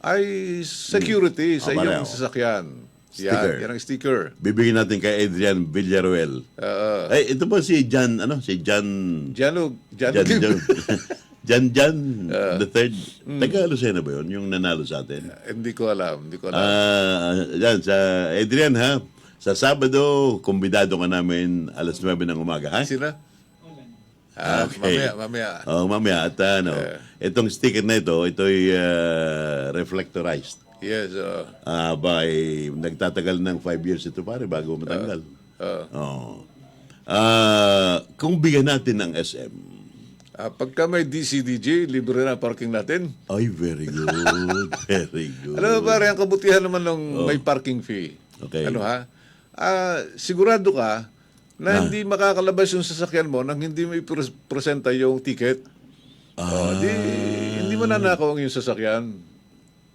Speaker 3: ay security sa iyong sasakyan.
Speaker 2: Sticker.
Speaker 3: Yan ang sticker.
Speaker 2: Bibigyan natin kay Adrian Villaruel. Ay, ito ba si John, si John...
Speaker 3: Janug.
Speaker 2: John the third. Taga Lucena ba yun? Yung nanalo sa atin?
Speaker 3: Hindi ko alam.
Speaker 2: Yan, sa Adrian ha. Sa Sabado, kumbidado ka namin alas 9 ng umaga, ha?
Speaker 3: Sino?
Speaker 2: Okay.
Speaker 3: Mamaya.
Speaker 2: Mamaya. At itong sticker na ito'y reflectorized.
Speaker 3: Yes.
Speaker 2: Nagtatagal ng 5 years ito pare bago matanggal. Kung bigyan natin ng SM.
Speaker 3: Pagka may DCDG, libre na parking natin.
Speaker 2: Ay, very good. Very good.
Speaker 3: Alam mo pare, ang kabutihan naman ng may parking fee.
Speaker 2: Okay.
Speaker 3: Sigurado ka na hindi makakalabas yung sasakyan mo nang hindi mo ipresenta yung ticket. Hindi mo nanakaw ang yung sasakyan.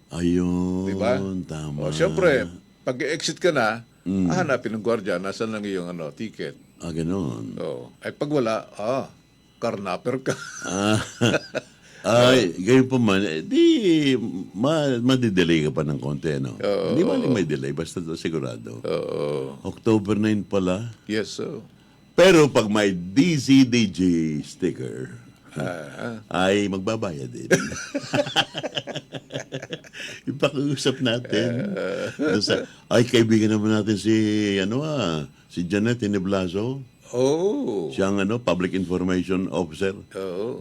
Speaker 2: Ayun,
Speaker 3: diba?
Speaker 2: Tama.
Speaker 3: Siyempre, pag exit ka na, hanapin ng gwardiya, nasan lang yung ticket.
Speaker 2: Ganoon.
Speaker 3: Ay pag wala, karnaper ka.
Speaker 2: Ay, gayon pa man, madidelay ka pa ng konti, no? Hindi man may delay, basta sigurado. October 9 pala.
Speaker 3: Yes, sir.
Speaker 2: Pero pag may DCDG sticker, ay magbabayad din. Ipag-usap natin. Ay, kaibigan naman natin si Janet Hineblaso. Siyang Public Information Officer.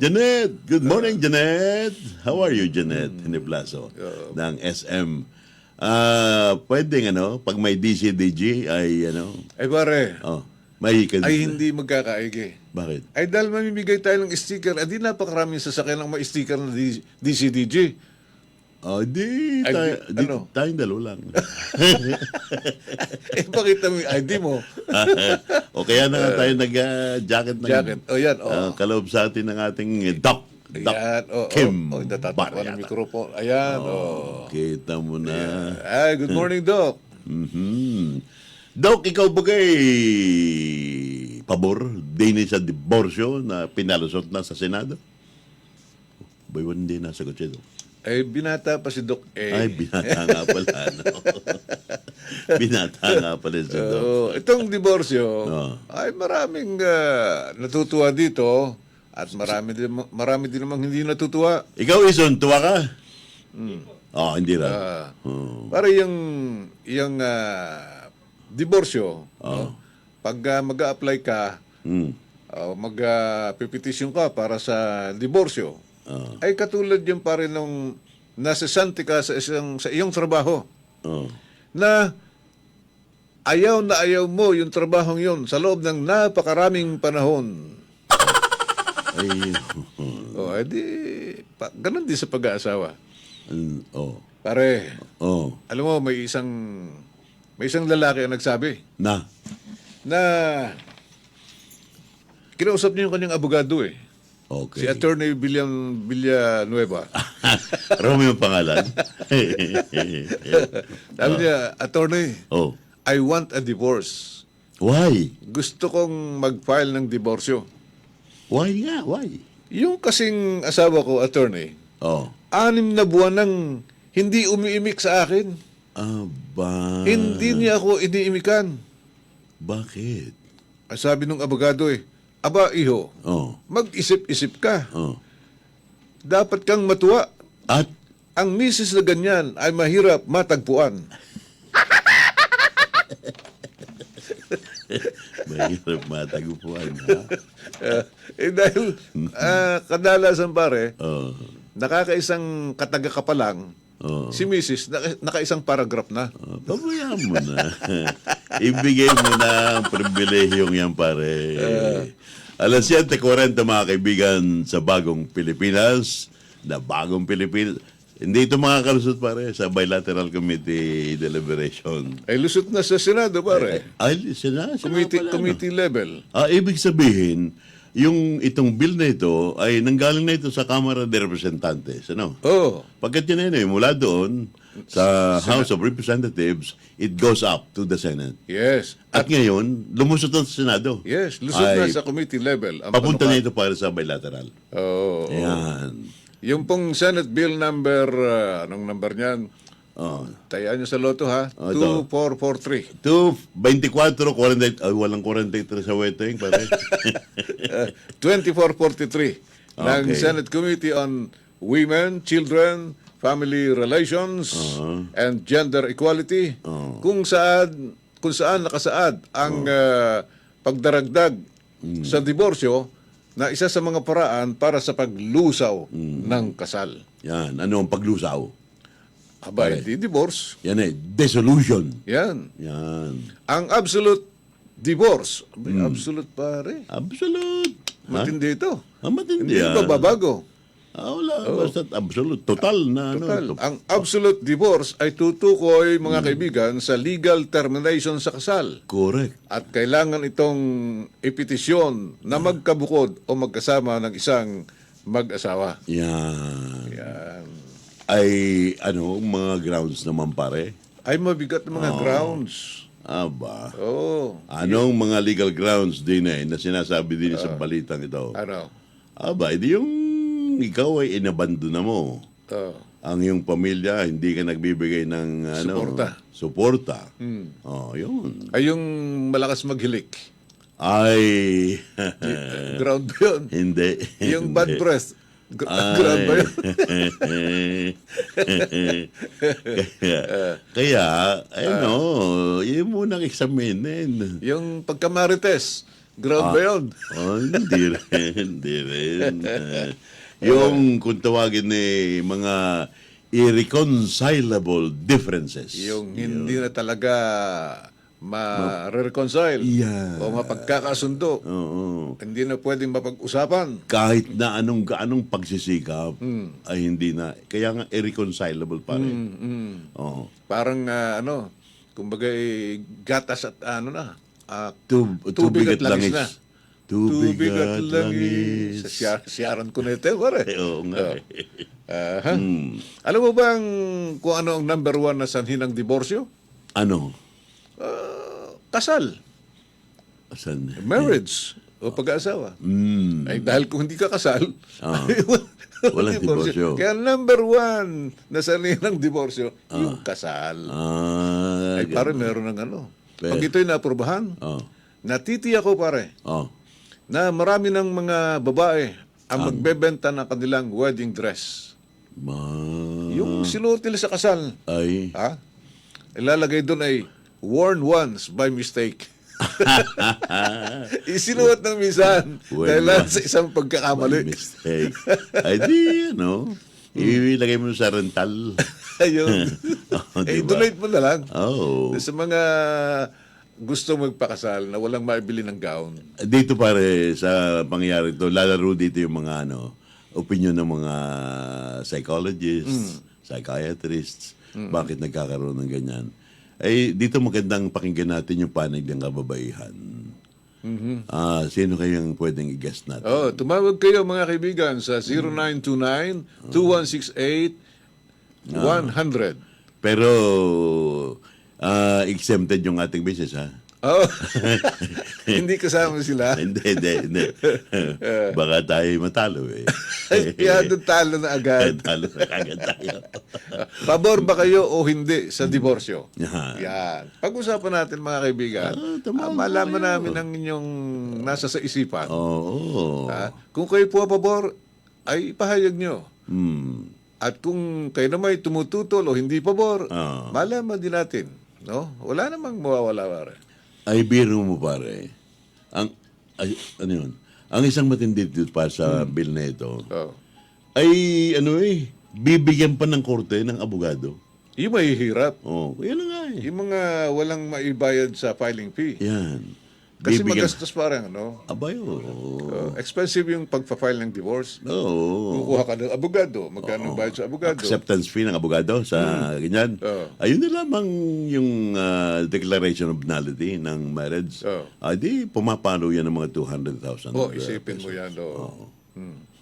Speaker 2: Janet! Good morning, Janet! How are you, Janet Hineblaso? Ng SM. Pwedeng, pag may DCDG, ay,
Speaker 3: Ay, pare. Ay, hindi magkakaigi.
Speaker 2: Bakit?
Speaker 3: Ay, dahil mamimigay tayo ng sticker, di napakaraming sasakyan ng may sticker na DCDG.
Speaker 2: Tayong dalawa lang.
Speaker 3: Pakita mo yung ID mo.
Speaker 2: O kaya na nga tayo nag-jacket ng
Speaker 3: Jacket. Yan.
Speaker 2: kaloob sa atin ng ating Doc Kim
Speaker 3: Natatakot ng mikropono. Ayan.
Speaker 2: Kita mo na.
Speaker 3: Good morning, Doc.
Speaker 2: Doc, ikaw bagay pabor din sa diborsyo na pinalusot na sa Senado? Baywang hindi nasagot siya, Doc.
Speaker 3: Binata pa si Doc.
Speaker 2: Ay, binata nga pala. Binata nga pala si Doc.
Speaker 3: Itong diborsyo, ay maraming natutuwa dito at marami din namang hindi natutuwa.
Speaker 2: Ikaw, Ison, tuwa ka? Hindi lang.
Speaker 3: Para yung diborsyo, pag mag-a-apply ka, mag-petition ka para sa diborsyo, ay katulad yung pare nung nasasante ka sa iyong trabaho na ayaw mo yung trabahong yun sa loob ng napakaraming panahon. Ganun din sa pag-aasawa. Pare, alam mo, may isang lalaki ang nagsabi na kinausap niya yung kanyang abogado
Speaker 2: Okay.
Speaker 3: si Attorney Villanueva.
Speaker 2: Romeo ang pangalan.
Speaker 3: Sabi niya, attorney,
Speaker 2: Oh.
Speaker 3: I want a divorce.
Speaker 2: Why?
Speaker 3: Gusto kong mag-file ng diborsyo.
Speaker 2: Why nga? Why?
Speaker 3: Yung kasing asawa ko, attorney,
Speaker 2: Oh.
Speaker 3: 6 na buwan nang hindi umiimik sa akin.
Speaker 2: Aba.
Speaker 3: Hindi niya ako iniimikan.
Speaker 2: Bakit?
Speaker 3: Ay, sabi nung abogado aba iho,
Speaker 2: Oh.
Speaker 3: mag-isip-isip ka.
Speaker 2: Oh.
Speaker 3: Dapat kang matuwa.
Speaker 2: At
Speaker 3: Ang misis na ganyan ay mahirap matagpuan.
Speaker 2: mahirap matagupuan, ha?
Speaker 3: Dahil kadalasan pare,
Speaker 2: Oh.
Speaker 3: nakakaisang kataga ka pa lang,
Speaker 2: Oh.
Speaker 3: si misis, nakaisang paragraph na.
Speaker 2: Pabayaan mo na. Ibigay mo na ang pribilehiyong yan, pare. Alas 7:40 mga kaibigan sa Bagong Pilipinas. Bagong Pilipinas. Hindi ito makakalusot, pare, sa Bilateral Committee Deliberation.
Speaker 3: Ay lusot na sa Senado pare.
Speaker 2: Ay, sina
Speaker 3: Committee level.
Speaker 2: Ibig sabihin, yung itong bill na ito ay nanggaling na ito sa Kamara de Representantes. Ano?
Speaker 3: Oh,
Speaker 2: Pagkat yun mula doon sa House of Representatives, it goes up to the Senate.
Speaker 3: yes.
Speaker 2: At ngayon, lumusot na sa Senado.
Speaker 3: Yes, lusot na
Speaker 2: Ay,
Speaker 3: sa committee level. Ang
Speaker 2: papunta na
Speaker 3: panukat.
Speaker 2: ito para sa bilateral.
Speaker 3: Oo.
Speaker 2: Ayan.
Speaker 3: Yung pong Senate Bill number, anong number niyan?
Speaker 2: Oh.
Speaker 3: Tayaan nyo sa loto ha.
Speaker 2: Oh, ito.
Speaker 3: 2443.
Speaker 2: 24, 40, walang 43 sa weteng, pare.
Speaker 3: 2443 ng
Speaker 2: Okay.
Speaker 3: Senate Committee on Women, Children, Family Relations, and Gender Equality, kung saan nakasaad ang pagdaragdag sa diborsyo na isa sa mga paraan para sa paglusaw ng kasal.
Speaker 2: Yan, ano ang paglusaw?
Speaker 3: Aba, hindi divorce.
Speaker 2: Yan dissolution.
Speaker 3: Yan.
Speaker 2: Yan.
Speaker 3: Ang absolute divorce. Abay, absolute pare.
Speaker 2: Absolute.
Speaker 3: Matindi ito.
Speaker 2: Matindi
Speaker 3: Hindi
Speaker 2: yan.
Speaker 3: babago.
Speaker 2: Wala, basta absolute. Total na
Speaker 3: Total.
Speaker 2: ano.
Speaker 3: Ang absolute divorce ay tutukoy, mga kaibigan, sa legal termination sa kasal.
Speaker 2: Correct.
Speaker 3: At kailangan itong ipetisyon na magkabukod o magkasama ng isang mag-asawa.
Speaker 2: Yan.
Speaker 3: Yan.
Speaker 2: Ay, mga grounds naman, pare?
Speaker 3: Ay mabigat na mga grounds.
Speaker 2: Aba.
Speaker 3: Oh.
Speaker 2: Anong mga legal grounds din na sinasabi din sa balitang ito?
Speaker 3: Ano?
Speaker 2: Aba, edi yung ikaw ay inabandona mo.
Speaker 3: Oh.
Speaker 2: Ang iyong pamilya, hindi ka nagbibigay ng suporta. Oh, yun.
Speaker 3: Ay yung malakas maghilik.
Speaker 2: Ay,
Speaker 3: Ground ba yun?
Speaker 2: hindi.
Speaker 3: Yung bad breath. Ground ba yun?
Speaker 2: kaya, yun munang examinin.
Speaker 3: Yung pagkamarites. Ground ba yun?
Speaker 2: Hindi rin. Hindi rin. Yung kung tawagin mga irreconcilable differences.
Speaker 3: Yung hindi na talaga ma-reconcile
Speaker 2: Yeah.
Speaker 3: o mapagkakasundo.
Speaker 2: Oo.
Speaker 3: Hindi na pwedeng mapag-usapan.
Speaker 2: Kahit na anong pagsisikap, ay hindi na. Kaya nga irreconcilable pa rin. Oo.
Speaker 3: Parang kumbaga gatas at
Speaker 2: Tubig at langis.
Speaker 3: na.
Speaker 2: Tubig at langis.
Speaker 3: Sa siyaran ko na ito, pare.
Speaker 2: Oo nga.
Speaker 3: Aha. Alam mo ba kung ano ang number 1 na sanhi ng diborsyo?
Speaker 2: Ano?
Speaker 3: Kasal.
Speaker 2: Asan?
Speaker 3: Marriage. O pag-aasawa. Ay dahil kung hindi ka kasal,
Speaker 2: Walang diborsyo.
Speaker 3: Kaya number 1 na sanhi ng diborsyo, yung kasal. Ay pare, meron ng Pag ito'y naaprubahan, natitiyak ko pare, na marami ng mga babae ang magbebenta ng kanilang wedding dress. Yung sinuot nila sa kasal.
Speaker 2: Ay.
Speaker 3: Ilalagay doon ay worn once by mistake. Isinuot ng minsan dahil lang sa isang pagkakamali.
Speaker 2: Mistake. Ay di, ilagay mo sa rental.
Speaker 3: Ayun.
Speaker 2: Diba?
Speaker 3: Donate mo na lang.
Speaker 2: Oh.
Speaker 3: Sa mga gusto magpakasal na walang maibili ng gown.
Speaker 2: Dito pare, sa pangyayari ito, lalaro dito yung mga opinion ng mga psychologists, psychiatrists, bakit nagkakaroon ng ganyan. Ay, dito magandang pakinggan natin yung panig ng kababaihan. Sino kayang pwedeng i-guest natin?
Speaker 3: Tumawag kayo mga kaibigan sa 100.
Speaker 2: Pero exempted yung ating business, ha?
Speaker 3: Oh. Hindi kasama sila.
Speaker 2: Hindi. Baka tayo matalo eh.
Speaker 3: Kaya doon talo na agad.
Speaker 2: Talo na agad tayo.
Speaker 3: Pabor ba kayo o hindi sa diborsyo?
Speaker 2: Yan.
Speaker 3: Yan. Pag-usapan natin mga kaibigan. Malaman namin ang inyong nasa sa isipan.
Speaker 2: Oo.
Speaker 3: Kung kayo po pabor, ay ipahayag nyo.
Speaker 2: Hmm.
Speaker 3: At kung kayo naman ay tumututol o hindi pabor,
Speaker 2: Ah.
Speaker 3: malaman din natin. No? Wala namang mawawala pare.
Speaker 2: Ay, biro mo pare. Ano yun? Ang isang matindi dito pa sa bill na ito,
Speaker 3: Oh.
Speaker 2: ay bibigyan pa ng korte ng abogado.
Speaker 3: Yung mahihirap.
Speaker 2: Oh, yan na nga eh.
Speaker 3: Yung mga walang maibayad sa filing fee.
Speaker 2: Yan.
Speaker 3: Kasi magastos parang,
Speaker 2: Abayo.
Speaker 3: expensive yung pagpa-file ng divorce.
Speaker 2: Oo.
Speaker 3: Kukuha ka ng abogado. Magkano ang bayad sa abogado?
Speaker 2: Acceptance fee ng abogado sa ganyan.
Speaker 3: Oo.
Speaker 2: Ayun na lamang yung declaration of nullity ng marriage.
Speaker 3: Oo.
Speaker 2: Di pumapalo yan ng mga 200,000.
Speaker 3: Isipin mo yan. Ay,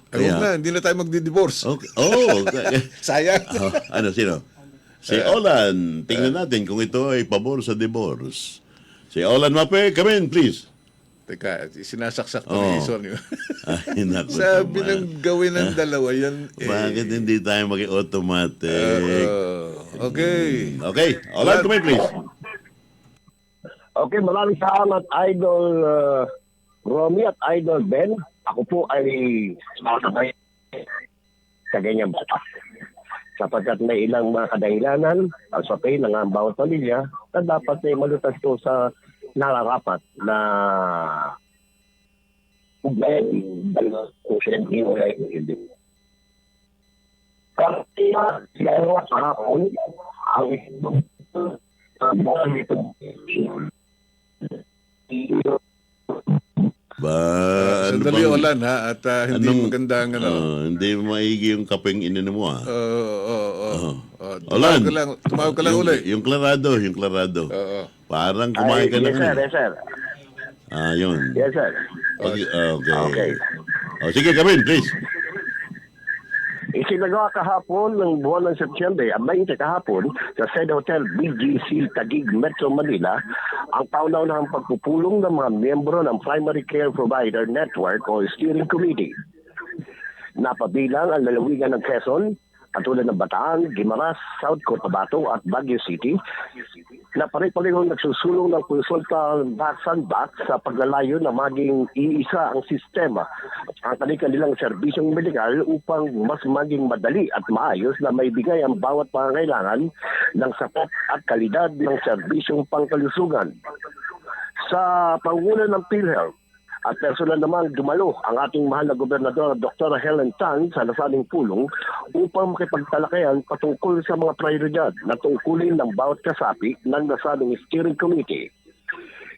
Speaker 2: Kaya-
Speaker 3: huwag na, hindi na tayo magdi-divorce.
Speaker 2: Okay. Oh,
Speaker 3: Sayang.
Speaker 2: sino? Si Olan. Tingnan natin kung ito ay pabor sa divorce. Si Olan Mape, come in, please.
Speaker 3: Teka, sinasaksak pa
Speaker 2: Oo.
Speaker 3: ni Ison yun.
Speaker 2: Ay, naku
Speaker 3: Sabi
Speaker 2: naman.
Speaker 3: ng gawin ng dalawa yan.
Speaker 2: Bakit hindi tayo maging automatic?
Speaker 3: Okay.
Speaker 2: Okay, Olan, come in, please.
Speaker 10: Okay, maraming salamat, Idol Romy at Idol Ben. Ako po ay sumasabay sa ganyang batas. Sapagkat may ilang mga kadahilanan ang sapay ng ang bawat pamilya na dapat ay malutas ito sa nararapat na ugnayan dalawa kung siyempre wala hindi. Kasi sila sa hapon ang buwan nito
Speaker 3: Sandali, Olan, ha? At hindi maganda ang
Speaker 2: hindi maigi yung kapeng ininom mo, ha?
Speaker 3: Tumawag
Speaker 2: Olan.
Speaker 3: ka lang uli.
Speaker 2: Yung klarado.
Speaker 3: Oo.
Speaker 2: Parang kumain ka
Speaker 10: yes,
Speaker 2: ng
Speaker 10: sir, yes, sir.
Speaker 2: Yun.
Speaker 10: Yes, sir.
Speaker 2: Okay.
Speaker 10: Okay.
Speaker 2: Sige, come in, please.
Speaker 10: Isinagawa kahapon ng buwan ng Setyembre, ang 20 kahapon, sa Sede Hotel BGC Taguig, Metro Manila, ang paunaunahang pagpupulong ng mga miyembro ng Primary Care Provider Network o Steering Committee. Napabilang ang lalawigan ng Quezon, katulad ng Bataan, Guimaras, South Cotabato at Baguio City, na pare-parehong nagsusulong ng konsulta sandbox sa paglalayo na maging iisa ang sistema ang kanilang serbisyong medikal upang mas maging madali at maayos na maibigay ang bawat pangangailangan ng sapat at kalidad ng serbisyong pangkalusugan. Sa pangunan ng PhilHealth, at personal naman dumalo ang ating mahal na gobernador Dr. Helen Tan sa nasabing pulong upang makipagtalakayan patungkol sa mga prioridad na tungkulin ng bawat kasapi ng nasabing steering committee.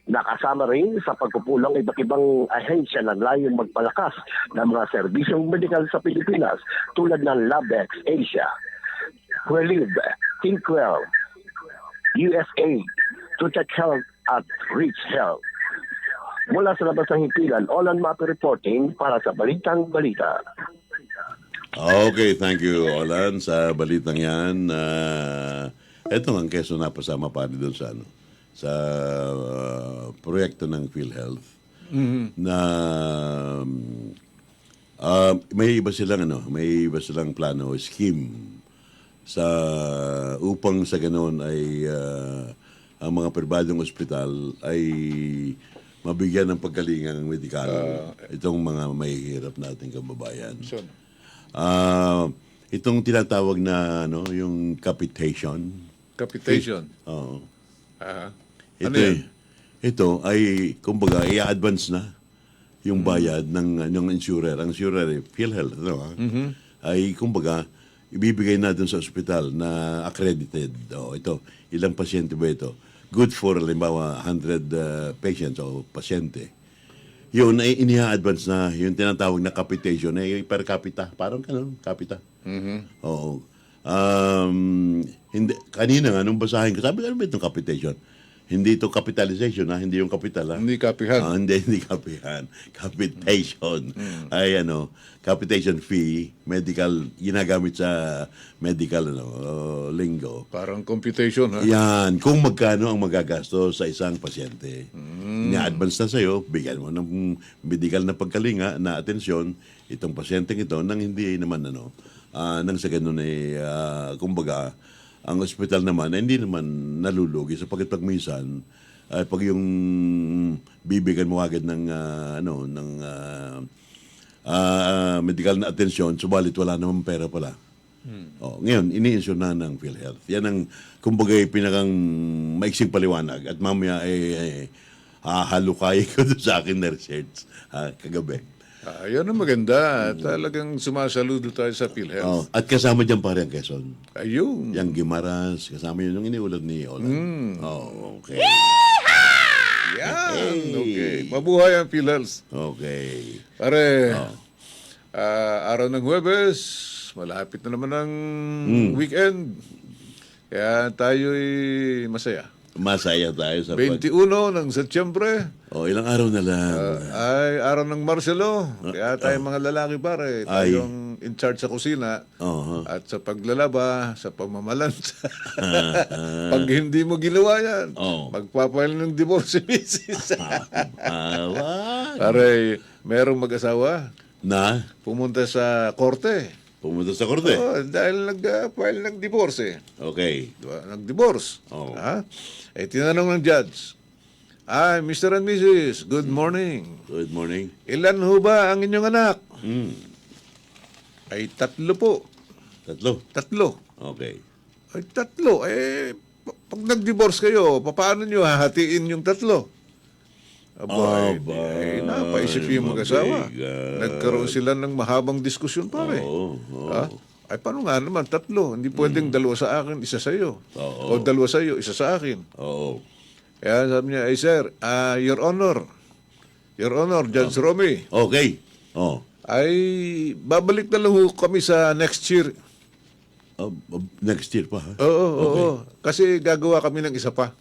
Speaker 10: Nakasama rin sa pagpupulong iba't ibang ahensya na layong magpalakas ng mga serbisyong medikal sa Pilipinas tulad ng LabEx Asia, Relive, ThinkWell, USAID, Tutech Health at Reach Health. Mula sa labas ng himpilan, Olan Mapi reporting para sa Balitang Balita.
Speaker 2: Okay, thank you, Olan, sa balitang yan. Ito ang keso napasama pa rin doon sa proyekto ng PhilHealth na may iba silang plano, scheme sa upang sa ganoon ay ang mga pribadong ospital ay mabigyan ng pagkalingang medikal itong mga mahihirap nating kababayan. Itong tinatawag na yung capitation.
Speaker 3: Capitation.
Speaker 2: Oo.
Speaker 3: Ano yan?
Speaker 2: Ito ay kumbaga i-advance na yung bayad ng insurer. Ang insurer PhilHealth, ay kumbaga ibibigay na dun sa ospital na accredited. Ito, ilang pasyente ba ito? Good for, halimbawa, 100 patients o pasyente. Yun ay iniha-advance na yung tinatawag na capitation ay per capita. Parang capita. Oo. Hindi, kanina nga, nung basahin ko, sabi ko, ano ba itong capitation? Hindi ito capitalization, hindi yung capital.
Speaker 3: Hindi kapihan.
Speaker 2: Hindi kapihan. Capitation. Ay capitation fee, medical, ginagamit sa medical lingo.
Speaker 3: Parang computation, ha?
Speaker 2: Yan, kung magkano ang magagasto sa isang pasyente. Ina-advance na sa'yo, bigyan mo ng medical na pagkalinga, na atensyon, itong pasyenteng ito, nang hindi naman, nang sa ganun kumbaga, ang ospital naman, hindi naman nalulugi sapagkat pag minsan, pag yung bibigyan mo agad ng, medical na atensyon, subalit wala namang pera pala. Ngayon, ini-insure na ng PhilHealth. Yan ang, kumbaga, pinakang maiksing paliwanag. At mamaya, halukay ko sa akin na research kagabi.
Speaker 3: Yan ang maganda. Talagang sumasaludo tayo sa PhilHealth.
Speaker 2: At kasama dyan pare ang Quezon.
Speaker 3: Ayun.
Speaker 2: Yang Guimaras, kasama yun yung iniulat ni Olan. Okay.
Speaker 3: Yan. Okay. Mabuhay ang PhilHealth.
Speaker 2: Okay.
Speaker 3: Pare, araw ng Huwebes, malapit na naman ang weekend. Kaya tayo'y masaya.
Speaker 2: Masaya tayo sa
Speaker 3: 21 ng Setyembre.
Speaker 2: ilang araw na lang.
Speaker 3: Ay araw ng Marcelo. Kaya tayo mga lalaki pare, tayong in charge sa kusina at sa paglalaba, sa pagmamalansa. Pag hindi mo ginawa yan, magpapail ng divorce si Mrs. Pare, merong mag-asawa
Speaker 2: Na?
Speaker 3: pumunta sa korte.
Speaker 2: Pumunta sa korte?
Speaker 3: Dahil nag-file ng divorce.
Speaker 2: Okay.
Speaker 3: Diba? Nag-divorce. Tinanong ng judge, Mr. and Mrs., good morning.
Speaker 2: Good morning.
Speaker 3: Ilan ho ba ang inyong anak? Ay, 3 po.
Speaker 2: 3?
Speaker 3: 3.
Speaker 2: Okay.
Speaker 3: Ay, 3. Pag nag-divorce kayo, paano nyo hahatiin yung 3? Abay, napaisip yung mag-asawa. Nagkaroon sila ng mahabang diskusyon, pare. Ay, paano nga naman, 3? Hindi pwedeng 2 sa akin, 1 sa iyo. O 2 sa iyo, 1 sa akin. Kaya sabi niya, sir, Your Honor, Judge Romy.
Speaker 2: Okay.
Speaker 3: Ay, babalik na lang ho kami sa next year.
Speaker 2: Next year pa, ha?
Speaker 3: Oo. Kasi gagawa kami ng 1 pa.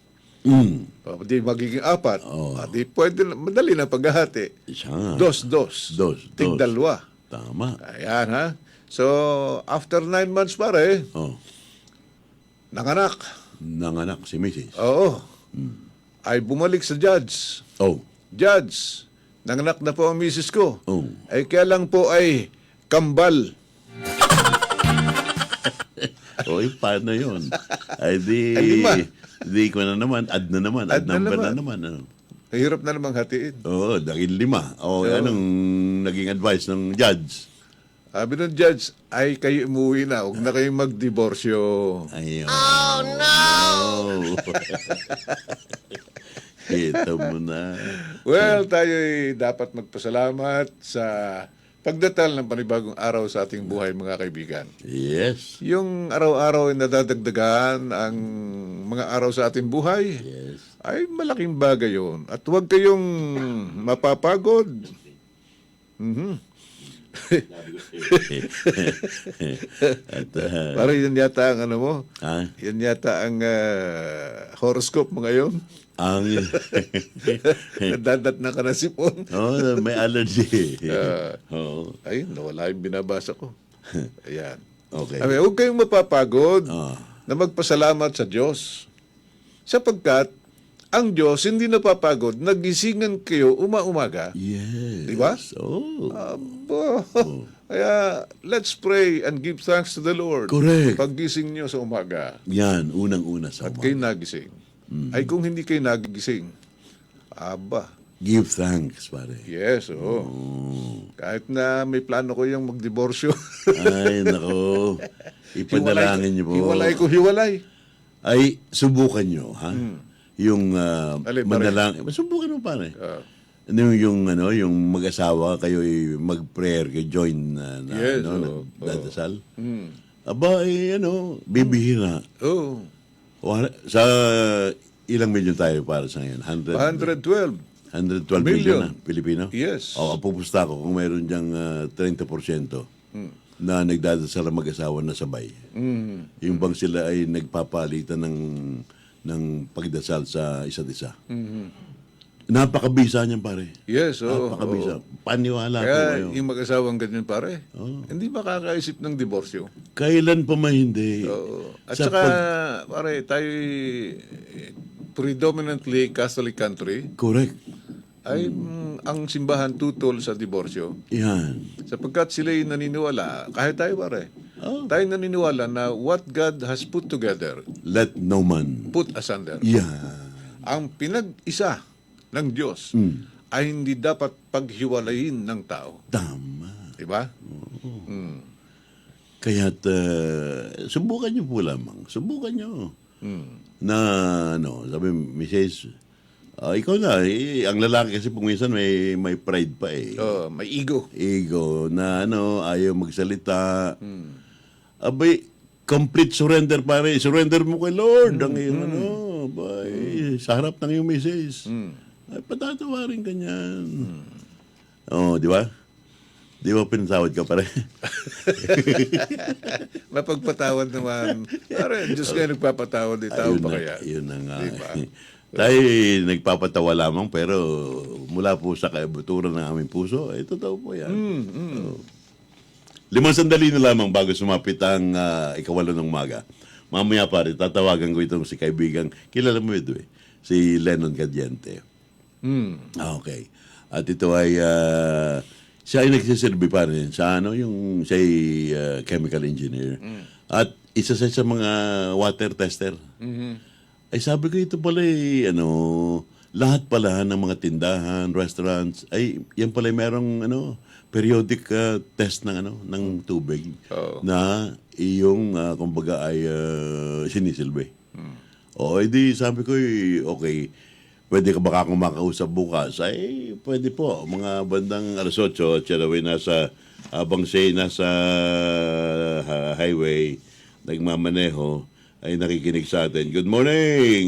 Speaker 3: Di magiging 4. Di pwede, madali na paghahati. 2. Tig 2.
Speaker 2: Tama.
Speaker 3: Ayan, ha? So, after 9 months pare, nanganak.
Speaker 2: Nanganak si Mrs.
Speaker 3: Oo. Ay bumalik sa judge. Judge, nanganak na po ang misis ko. Ay kaya lang po ay kambal.
Speaker 2: Paano yun? Ay di ko na naman, add number na naman.
Speaker 3: Hirap na namang hatiin.
Speaker 2: Dahil 5. Anong naging advice ng judge?
Speaker 3: Sabi ng judge, ay kayo umuwi na, huwag na kayong magdiborsyo.
Speaker 2: Ayun. Oh, no! Ito mo na.
Speaker 3: Well, tayo'y dapat magpasalamat sa pagdatal ng panibagong araw sa ating buhay, mga kaibigan.
Speaker 2: Yes.
Speaker 3: Yung araw-araw ay nadadagdagan ang mga araw sa ating buhay, ay malaking bagay yun. At huwag kayong mapapagod. Parang yan yata ang mo? Yan yata ang horoscope mo ngayon? Nadadat na ka na sipon.
Speaker 2: May allergy.
Speaker 3: Ayun, nawala yung binabasa ko. Ayan.
Speaker 2: Okay.
Speaker 3: Huwag kayong mapapagod na magpasalamat sa Diyos. Sapagkat ang Diyos hindi napapagod, nagisingan kayo umaga.
Speaker 2: Yes.
Speaker 3: Di ba? Kaya, let's pray and give thanks to the Lord.
Speaker 2: Correct.
Speaker 3: Paggising nyo sa umaga.
Speaker 2: Yan, unang-una sa
Speaker 3: umaga. At kayo nagising. Ay kung hindi kayo nagigising,
Speaker 2: give thanks, pare.
Speaker 3: Yes, Kahit na may plano ko yung magdiborsyo.
Speaker 2: Ay, nako. Ipanalangin niyo po.
Speaker 3: Hiwalay.
Speaker 2: Ay, subukan nyo, ha? Yung manalangin. Subukan mo, pare. Yung mag-asawa, kayo mag-prayer, kayo join dadasal. Bibihira. Sa ilang milyon tayo para sa ngayon?
Speaker 3: 112
Speaker 2: million na Pilipino?
Speaker 3: Yes.
Speaker 2: Pupusta ko kung mayroon diyang 30% na nagdadasal ang mag-asawa na sabay. Yung bang sila ay nagpapalitan ng pagdasal sa isa't isa. Napakabisa niyan, pare.
Speaker 3: Yes, oo.
Speaker 2: Napakabisa. Paniwala ko
Speaker 3: Kaya
Speaker 2: kayo.
Speaker 3: yung mag-asawang ganyan, pare, hindi makakaisip ng diborsyo.
Speaker 2: Kailan pa man hindi.
Speaker 3: Oo. At
Speaker 2: Sa
Speaker 3: saka, pare, tayo predominantly Catholic country,
Speaker 2: Correct.
Speaker 3: ay ang simbahan tutol sa diborsyo.
Speaker 2: Yan.
Speaker 3: Sapagkat sila'y naniniwala, kahit tayo pare,
Speaker 2: Oh.
Speaker 3: tayo naniniwala na what God has put together,
Speaker 2: Let no man.
Speaker 3: put asunder.
Speaker 2: Yan.
Speaker 3: Ang pinag-isa ng Diyos ay hindi dapat paghiwalayin ng tao.
Speaker 2: Tama.
Speaker 3: Diba?
Speaker 2: Kaya't subukan nyo po lamang. Subukan nyo. Na, sabi, Mrs., ikaw na, ang lalaki kasi kung minsan may pride pa eh.
Speaker 3: May ego.
Speaker 2: Ego, na ayaw magsalita. Abay, complete surrender pare. Surrender mo kay Lord ang iyong sa harap ng iyong misis. Ay, patatawarin ka niyan. Di ba? Di ba pinatawad ka pare?
Speaker 3: Mapagpatawad naman. Pare, Diyos kaya nagpapatawad, tao
Speaker 2: Ayun
Speaker 3: pa
Speaker 2: na,
Speaker 3: kaya?
Speaker 2: Yun na nga.
Speaker 3: Diba?
Speaker 2: Tayo nagpapatawa lamang pero mula po sa kabuturan ng aming puso, totoo po yan. So, 5 sandali na lamang bago sumapit ang 8:00 ng umaga. Mamaya pare, tatawagan ko itong si kaibigang, kilala mo ito si Lennon Gadiente. Okay. At ito ay, siya ay nagsisilbi pa rin sa siya ay chemical engineer. At isa sa mga water tester. Ay sabi ko ito pala lahat pala ng mga tindahan, restaurants, ay yan pala merong periodic test ng tubig na iyong kumbaga ay sinisilbi. Edi sabi ko okay, pwede ka baka akong makausap bukas? Ay pwede po, mga bandang 8:00 at siya daw ay habang siya nasa highway nagmamaneho ay nakikinig sa atin. Good morning,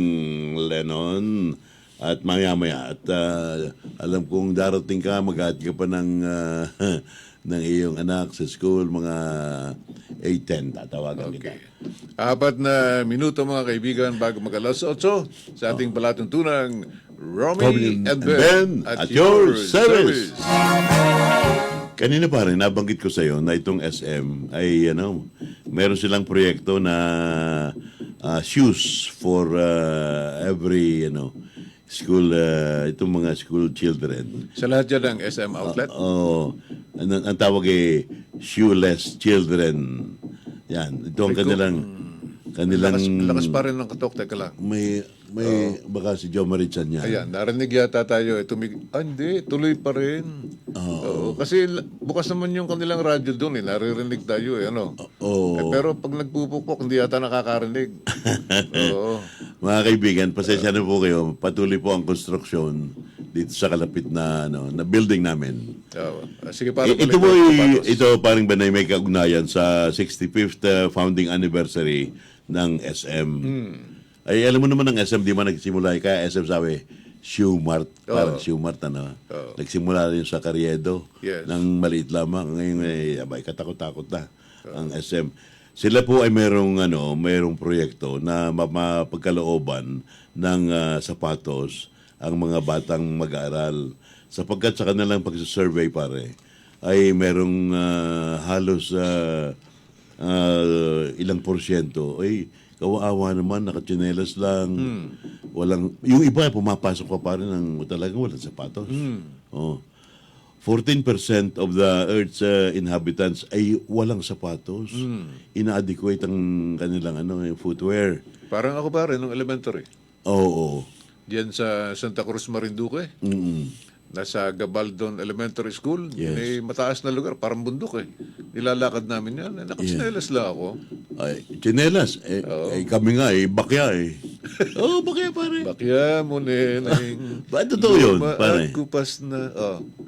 Speaker 2: Lennon. At maya-maya. At alam kong darating ka, mag-aati ka pa ng iyong anak sa school, mga 8:10. Tatawagan kita.
Speaker 3: 4 na minuto mga kaibigan bago mag-8:00 sa ating palatuntunang Romy and Ben
Speaker 2: at your service. Kanina pa rin, nabanggit ko sa iyo na itong SM ay, meron silang proyekto na shoes for every, school, itong mga school children.
Speaker 3: Sa lahat dyan ng SM outlet?
Speaker 2: Ang tawag shoeless children. Yan, ito ang kanilang
Speaker 3: lakas pa rin ng katok, teka lang.
Speaker 2: May baka si Joe Marichan yan.
Speaker 3: Ayan, narinig yata tayo. Hindi, tuloy pa rin. Oo, kasi bukas naman yung kanilang radyo doon naririnig tayo pero pag nagpupukpok, hindi yata nakakarinig. Oo.
Speaker 2: Mga kaibigan, pasensya na po kayo. Patuloy po ang konstruksyon dito sa kalapit na building namin.
Speaker 3: Sige, para
Speaker 2: ito paring Banay may kaugnayan sa 65th founding anniversary ng SM. Ay, alam mo naman ng SM, di man nagsimula. Kaya SM sabi, Shoe Mart. Parang Shoe Mart, Nagsimula rin sa Carriedo.
Speaker 3: Yes.
Speaker 2: Nang maliit lamang. Ngayon, katakot-takot na ang SM. Sila po ay merong proyekto na mapagkalooban ng sapatos ang mga batang mag-aaral. Sapagkat sa kanilang pagsasurvey, pare, ay merong halos ilang porsyento. Kawawa naman, nakatsinelas lang. Yung iba, pumapasok pa pa rin ng talagang walang sapatos. 14% of the Earth's inhabitants ay walang sapatos. Ina-adequate ang kanilang footwear.
Speaker 3: Parang ako pa rin, nung elementary.
Speaker 2: Oo.
Speaker 3: Diyan sa Santa Cruz, Marinduque. Nasa Gabaldon Elementary School.
Speaker 2: Yes.
Speaker 3: May mataas na lugar, parang bundok Nilalakad namin yan. Nakatsinelas lang ako.
Speaker 2: Ay, tsinelas. Kami nga, bakya bakya pare.
Speaker 3: Bakya mo, neneng.
Speaker 2: Ba, totoo yun, pare?
Speaker 3: Kupas na.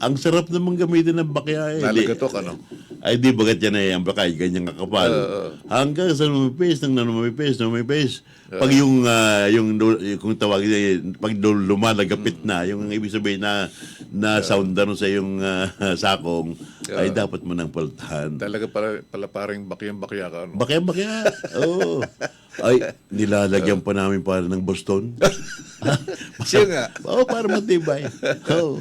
Speaker 2: Ang sarap namang gamitin ng bakya
Speaker 3: Nalagatok,
Speaker 2: Ay, di bagat yan ang bakya, ganyan kakapal. Hanggang sa numipis, Pag kung tawagin pag lumalagapit na, yung ibig sabihin na sound na sa yung sakong, ay dapat mo nang paltahan.
Speaker 3: Talaga pala parang bakyang-bakya ka. No?
Speaker 2: Bakya. Oo. Ay, nilalagyan pa namin para ng Boston.
Speaker 3: Siya nga.
Speaker 2: Oo, para matibay. Oo.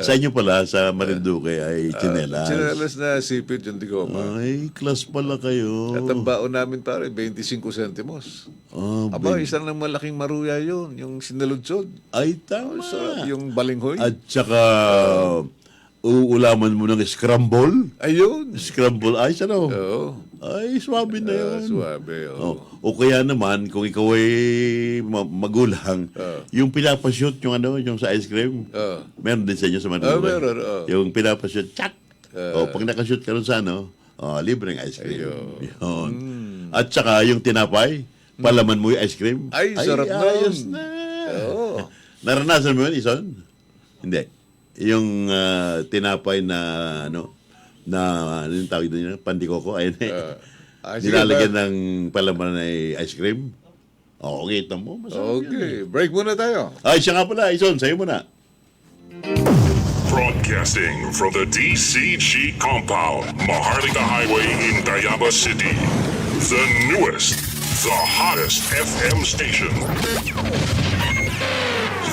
Speaker 2: Sa inyo pala, sa Marinduque, ay tsinelas.
Speaker 3: Chinelas na sipit yung digoma.
Speaker 2: Ay, class pala kayo.
Speaker 3: At ang baon namin pare, 25 centimos.
Speaker 2: Oh,
Speaker 3: Aba, isang ng malaking maruya yun, yung sinaludsod.
Speaker 2: ay, tama.
Speaker 3: Sarap, yung balinghoy.
Speaker 2: At saka, uulaman mo ng scramble.
Speaker 3: Ayun.
Speaker 2: Scramble ice, ano?
Speaker 3: Oo.
Speaker 2: Ay, swabe na yun.
Speaker 3: Suwabe, oo.
Speaker 2: O kaya naman, kung ikaw ay magulang, yung pinapashoot, yung sa ice cream, meron din sa inyo sa Manila.
Speaker 3: Meron,
Speaker 2: Yung pinapashoot, tsak! Pag nakashoot ka rin sa libreng ice cream. Yun. At saka yung tinapay, palaman mo yung ice cream.
Speaker 3: Ay, sarap nun.
Speaker 2: ayos na.
Speaker 3: Oo.
Speaker 2: Naranasan mo yun, Ison? Hindi. Yung tinapay na, ano yung tawag doon, pandikoko, ayun nilalagyan ng palaman na ice cream. Okay, ito mo. Masarap
Speaker 3: Okay, break muna tayo.
Speaker 2: Ay, siya nga pala, Ison, sa'yo muna.
Speaker 1: Broadcasting from the DCG compound, Maharlika Highway in Tayabas City. The newest, the hottest FM station.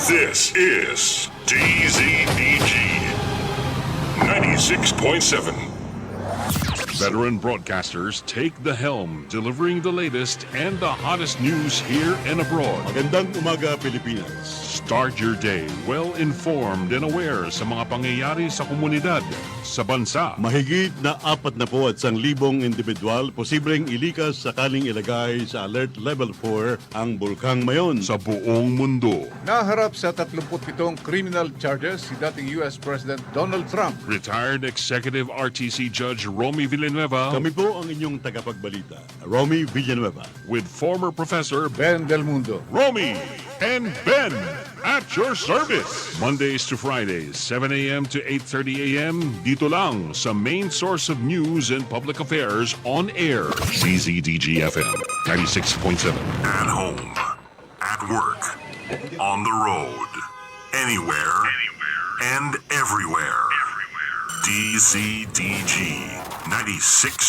Speaker 1: This is DZDG 96.7. Veteran broadcasters take the helm, delivering the latest and the hottest news here and abroad.
Speaker 2: Magandang umaga, Pilipinas.
Speaker 1: Start your day well-informed and aware sa mga pangyayari sa komunidad, sa bansa.
Speaker 2: Mahigit na 41,000 individual posibleng ilikas sakaling ilagay sa Alert Level 4 ang Bulkang Mayon.
Speaker 1: Sa buong mundo.
Speaker 3: Naharap sa 37 criminal charges si dating US President Donald Trump.
Speaker 1: Retired Executive RTC Judge Romy Villanueva
Speaker 2: Kami po ang inyong tagapagbalita, Romy Villanueva.
Speaker 1: with former Professor
Speaker 3: Ben Del Mundo.
Speaker 1: Romy and Ben at your service. Mondays to Fridays, 7 a.m. to 8:30 a.m. Dito lang sa main source of news and public affairs on air. CZDG FM 96.7.
Speaker 9: At home, at work, on the road, anywhere, and everywhere. DZDG 96.7.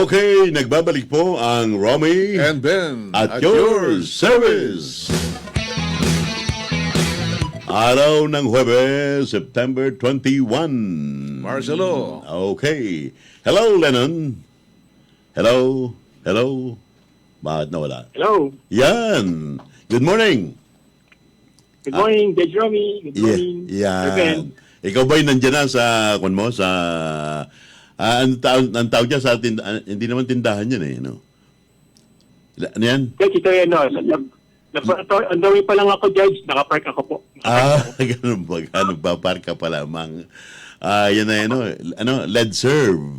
Speaker 2: Okay, nagbabalik po ang Romy
Speaker 3: And Ben
Speaker 2: at your service. Araw ng Huwebes, September 21.
Speaker 3: Marcelo.
Speaker 2: Okay. Hello, Lennon. Hello. Hello. Bakit nawala?
Speaker 11: Hello.
Speaker 2: Yan. Good morning.
Speaker 11: Good morning, Judge Romy. Good morning. Sir Ben.
Speaker 2: Yan. Ikaw ba'y nandiyan na sa, ang tawag niya sa hindi naman tindahan yan eh, no? Ano yan?
Speaker 11: Judge, ito yan, on the way pa lang ako, Judge. Nakapark ako po.
Speaker 2: Ganun ba? Nagpapark ka pa lamang. Yan na, lead serve.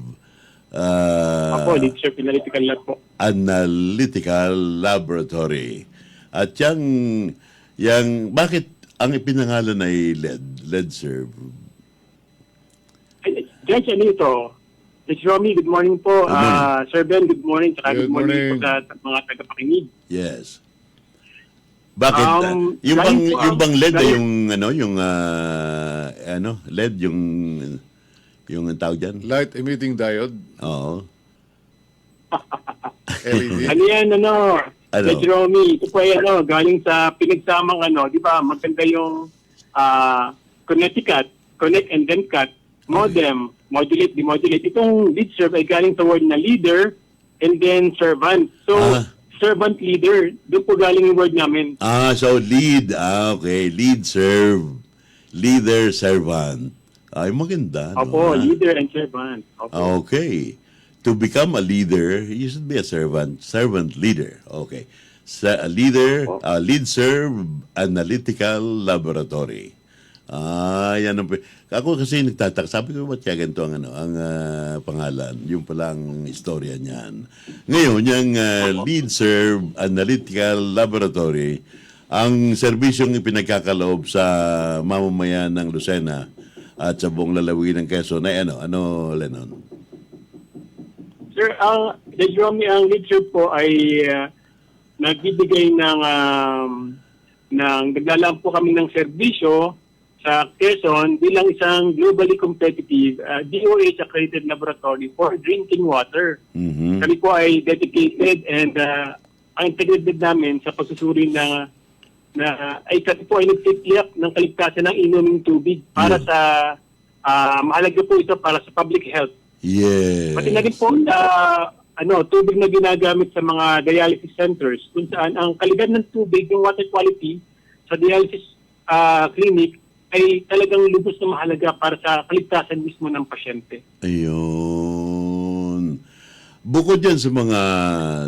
Speaker 11: Ako, lead serve analytical lab po.
Speaker 2: Analytical laboratory. At bakit ang ipinangalan ay lead serve?
Speaker 11: Judge, ano ito? Judge Romy, good morning po.
Speaker 2: Good morning.
Speaker 11: Sir Ben, good morning. Saka
Speaker 3: Good
Speaker 11: good morning
Speaker 3: morning.
Speaker 11: po sa mga tagapakinig.
Speaker 2: Yes. Bakit? Yung bang lead ay lead yung tawag diyan?
Speaker 3: Light emitting diode.
Speaker 2: Oo.
Speaker 3: LED.
Speaker 11: Ano yan, Judge Romy, ito po ay galing sa pinagsamang di ba, maganda yung Connecticut, connect and then cut, modem, modulate, demodulate. Itong lead serve ay galing sa word na leader and then servant. So, servant leader, doon po galing yung word namin.
Speaker 2: So lead. Okay. Lead serve. Leader servant. Ay, maganda.
Speaker 11: Opo, leader and servant. Opo.
Speaker 2: Okay. To become a leader, you should be a servant. Servant leader. Okay. A leader, lead serve analytical laboratory. Yan ang... Ako kasi nagtataka. Sabi ko, ba't kaya ganito ang, pangalan? Yung palang istorya niyan. Ngayon, yung Lead Serve Analytical Laboratory, ang serbisyong ipinagkakaloob sa mamamayan ng Lucena at sa buong lalawin ng Quezon ay ano, Lennon?
Speaker 11: Sir, ang Lead Serve po ay nagbibigay ng naglalaan po kami ng serbisyo sa Quezon bilang isang globally competitive DOH accredited laboratory for drinking water.
Speaker 2: Mm-hmm.
Speaker 11: Kami po ay dedicated and ang integrated namin sa pagsusuri ay kami po ay nagtitiyak ng kaligtasan ng inuming tubig para sa mahalaga po ito para sa public health.
Speaker 2: Yes.
Speaker 11: Pati na rin po tubig na ginagamit sa mga dialysis centers kung saan ang kalidad ng tubig, yung water quality sa dialysis clinic ay talagang lubos na mahalaga para sa kaligtasan mismo ng pasyente.
Speaker 2: Ayun. Bukod yan sa mga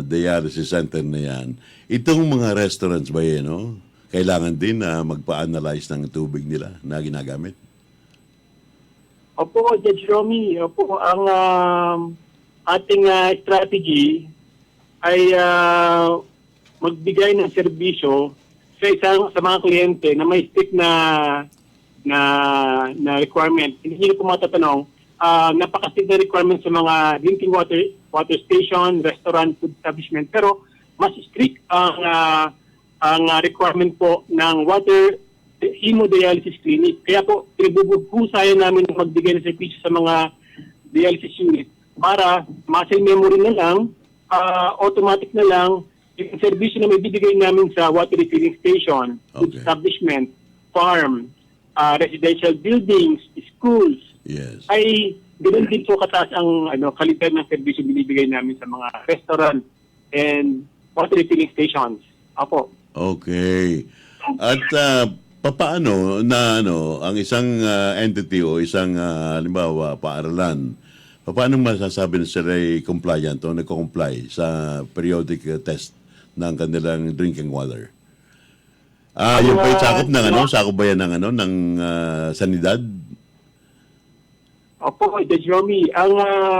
Speaker 2: dialysis center na yan, itong mga restaurants ba yan, kailangan din na magpa-analyze ng tubig nila na ginagamit?
Speaker 11: Opo, Judge Romy. Opo, ang ating strategy ay magbigay ng serbisyo sa mga kliyente na may strict na requirement. Hindi nyo po matatanong, napaka-strict na requirement sa mga drinking water station, restaurant, food establishment. Pero mas strict ang requirement po ng water hemodialysis clinic. Kaya po, pinagbubuhusayan namin magbigay ng serbisyo sa mga dialysis unit para muscle memory na lang, automatic na lang, yung serbisyo na may bibigay namin sa water refilling station, food establishment, farm, residential buildings, schools,
Speaker 2: yes,
Speaker 11: ay ganoon din po kataas ang kalidad ng serbisyo binibigay namin sa mga restaurant and water refilling stations. Apo.
Speaker 2: Okay. At papaano na ang isang entity o isang halimbawa paaralan, paano masasabi na sila ay compliant o nagko-comply sa periodic test ng kanilang drinking water? Yung ba yung sakop ba yan ng sanidad?
Speaker 11: Opo, Judge Romy. Ang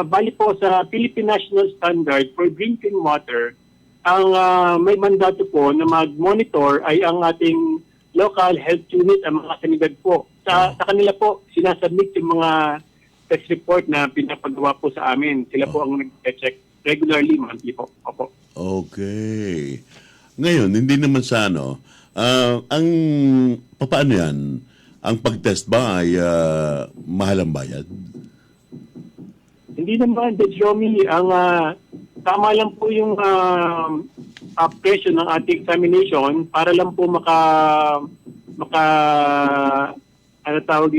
Speaker 11: bali po sa Philippine National Standard for Drinking Water, ang may mandato po na mag-monitor ay ang ating local health unit, ang mga sanidad po. Sa kanila po, sinasubmit yung mga test report na pinapagawa po sa amin. Sila po ang nag-check regularly, monthly po. Opo.
Speaker 2: Okay. Ngayon, hindi naman sa paano yan? Ang pag-test ba ay mahal ang bayad?
Speaker 11: Hindi naman, Judge Romy. Ang tama lang po yung presyo ng ating examination para lang po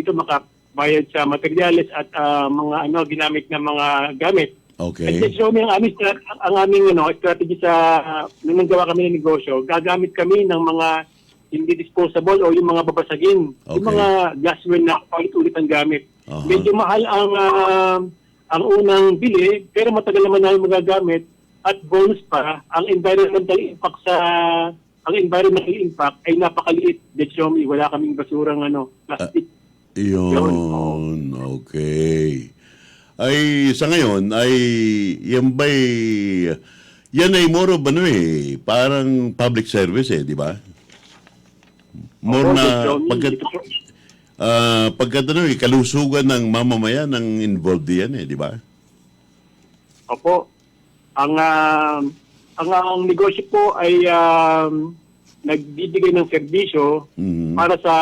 Speaker 11: makabayad sa materyales at mga ginamit na mga gamit.
Speaker 2: Okay.
Speaker 11: At Judge Romy, ang aming strategy sa nung nagawa kami ng negosyo, gagamit kami ng mga hindi disposable o yung mga babasagin.
Speaker 2: Okay.
Speaker 11: Yung mga glassware na ulit ang gamit.
Speaker 2: Uh-huh.
Speaker 11: Medyo mahal ang unang bili, pero matagal naman namin magagamit. At bonus pa, ang environmental impact ay napakaliit. Judge Romy, wala kaming basurang plastic.
Speaker 2: Yun, okay. Ay, sa ngayon, ay, yan ay more of parang public service di ba? More na, kalusugan ng mamamayan ang involved yan di ba?
Speaker 11: Opo. Ang negosyo po ay nagbibigay ng serbisyo para sa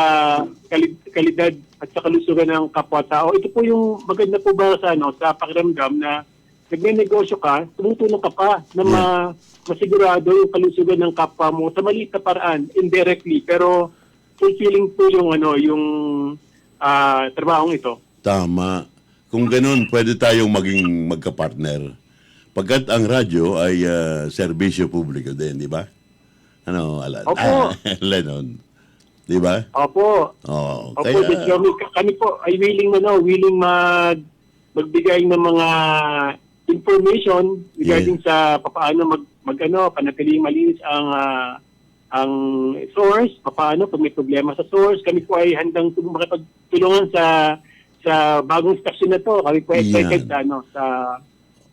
Speaker 11: kalidad at sa kalusugan ng kapwa-tao. Ito po yung maganda po ba sa pakiramdam na nagne-negosyo ka, tumutulong ka pa na masigurado yung kalusugan ng kapwa mo sa maliit na paraan, indirectly, pero fulfilling po yung trabahong ito.
Speaker 2: Tama. Kung ganun, pwede tayong maging magka-partner. Pagkat ang radyo ay serbisyo publiko din, di ba? Alan?
Speaker 11: Opo.
Speaker 2: Lennon. Di ba?
Speaker 11: Opo.
Speaker 2: Oo.
Speaker 11: Opo, kami po ay willing magbigay ng mga information regarding sa paano panatiling malinis ang ang source, paano pag may problema sa source. Kami po ay handang makipagtulungan sa bagong station na to. Kami po ay excited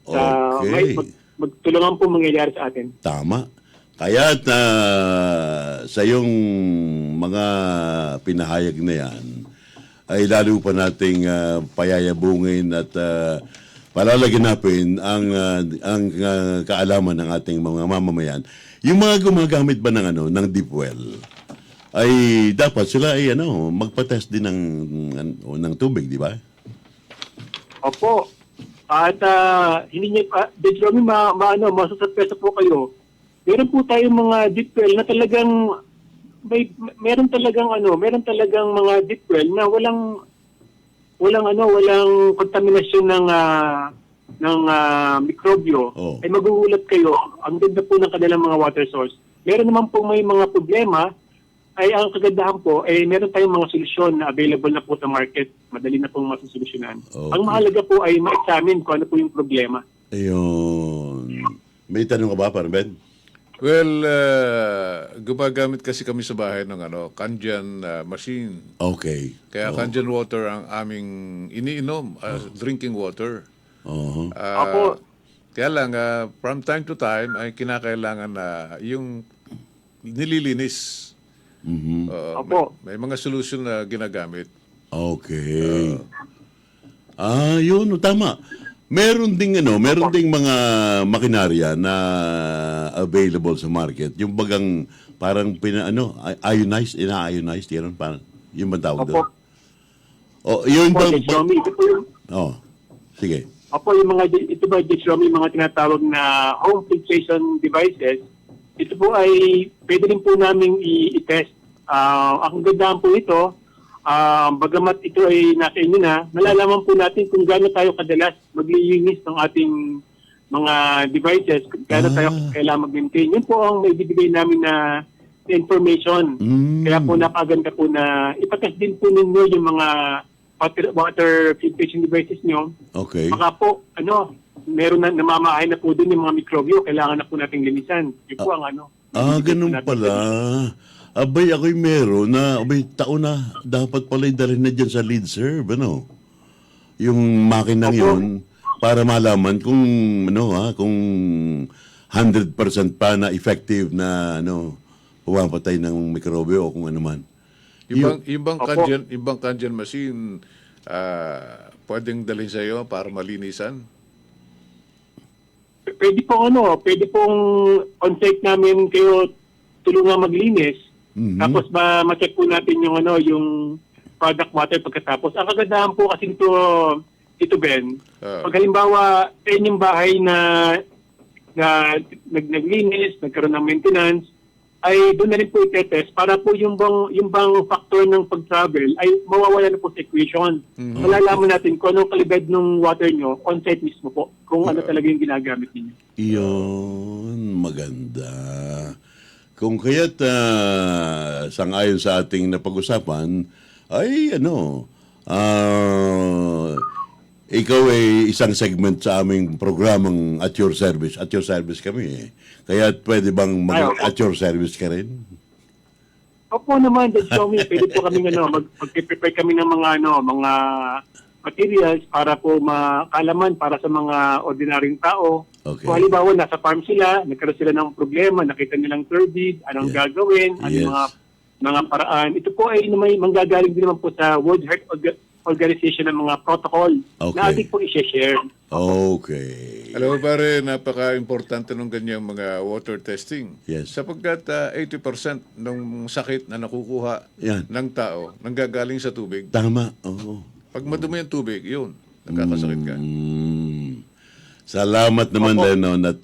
Speaker 2: Okay.
Speaker 11: magtulungan po mangyayari sa atin.
Speaker 2: Tama. Kaya sa yung mga pinahayag na yan, ay lalo pa nating payayabungin at palalaganapin ang kaalaman ng ating mga mamamayan. Yung mga gumagamit ba ng deep well, ay dapat sila ay magpa-test din ng tubig, di ba?
Speaker 11: Opo. At hindi niya Dr. Romy, masasurpresa po kayo. Meron po tayong mga deep well na talagang meron talagang mga deep well na walang kontaminasyon ng mikrobyo. Ay magugulat kayo. Ang ganda po ng kanilang mga water source. Meron naman po may mga problema, ay ang kagandahan po, meron tayong mga solusyon na available na po sa market. Madali na pong masusolusyonan. Okay. Ang mahalaga po ay ma-examine kung ano po yung problema.
Speaker 2: Ayun. May tanong ka ba, parang Ben?
Speaker 3: Well, gumagamit kasi kami sa bahay ng Kangen machine.
Speaker 2: Okay.
Speaker 3: Kaya Kangen water ang aming iniinom, drinking water. Kaya lang, from time to time, ay kinakailangan na yung nililinis. May mga solution na ginagamit.
Speaker 2: Okay. Yun, tama. Meron ding mga makinarya na available sa market. Yung bagang parang ionized, ina-ionized, yun parang yung bang tawag doon? Yun bang sige.
Speaker 11: Opo, yung ito ba, Xiaomi, mga tinatawag na home filtration devices, ito po ay pwede rin po namin i-test. Ang gandaan po ito, bagamat ito ay nasa inyo na, nalalaman po natin kung gaano tayo kadalas maglilinis ng ating mga devices, gaano tayo kailangan mag-maintain. Yun po ang maibibigay namin na information. Kaya po napaganda po na ipatest din po ninyo yung mga water filtration devices nyo.
Speaker 2: Okay.
Speaker 11: Baka po, meron na namamahay na po din yung mga mikrobyo, kailangan na po nating linisan. Yun po ang
Speaker 2: ganun pala. Abay, ako'y meron na, taon na, dapat pala dalhin na dyan sa lead serve, yung makinang yun, para malaman kung, kung 100% pa na effective na, pumapatay ng mikrobyo o kung ano man.
Speaker 3: Yung bang Kangen machine, pwedeng dalhin sa iyo para malinisan?
Speaker 11: Pwede pong on-site namin kayo tulungan maglinis. Tapos ma-check po natin yung product water pagkatapos. Ang kagandahan po kasi ito Ben, pag halimbawa sa inyong bahay na naglinis, nagkaroon ng maintenance, ay doon na rin po i-test para po yung bang factor ng pag-travel ay mawawala na po sa equation. Malalaman natin kung anong kalidad ng water nyo on-site mismo po, kung ano talaga yung ginagamit ninyo.
Speaker 2: Iyon, maganda. Kung kaya't sangayon sa ating napag-usapan, ay ikaw ay isang segment sa aming programang At Your Service. At Your Service kami Kaya pwede bang at your service ka rin?
Speaker 11: Opo naman, Xiaomi. Pwede po kami mag-prepare kami ng mga materials para po makalaman para sa mga ordinaryong tao.
Speaker 2: Okay.
Speaker 11: Kung halimbawa, nasa farm sila, nagkaroon sila ng problema, nakita nilang turbid, anong gagawin, anong mga paraan. Ito po ay manggagaling din naman po sa World Health Organization ng mga protocol na ating po i-share.
Speaker 2: Okay.
Speaker 3: Alam mo pare, napaka-importante ng ganyang mga water testing.
Speaker 2: Yes.
Speaker 3: Sapagkat 80% ng sakit na nakukuha ng tao nanggagaling sa tubig.
Speaker 2: Tama. Oo.
Speaker 3: Pag madumi ang tubig, yun, nagkakasakit ka.
Speaker 2: Salamat naman, Lennon, at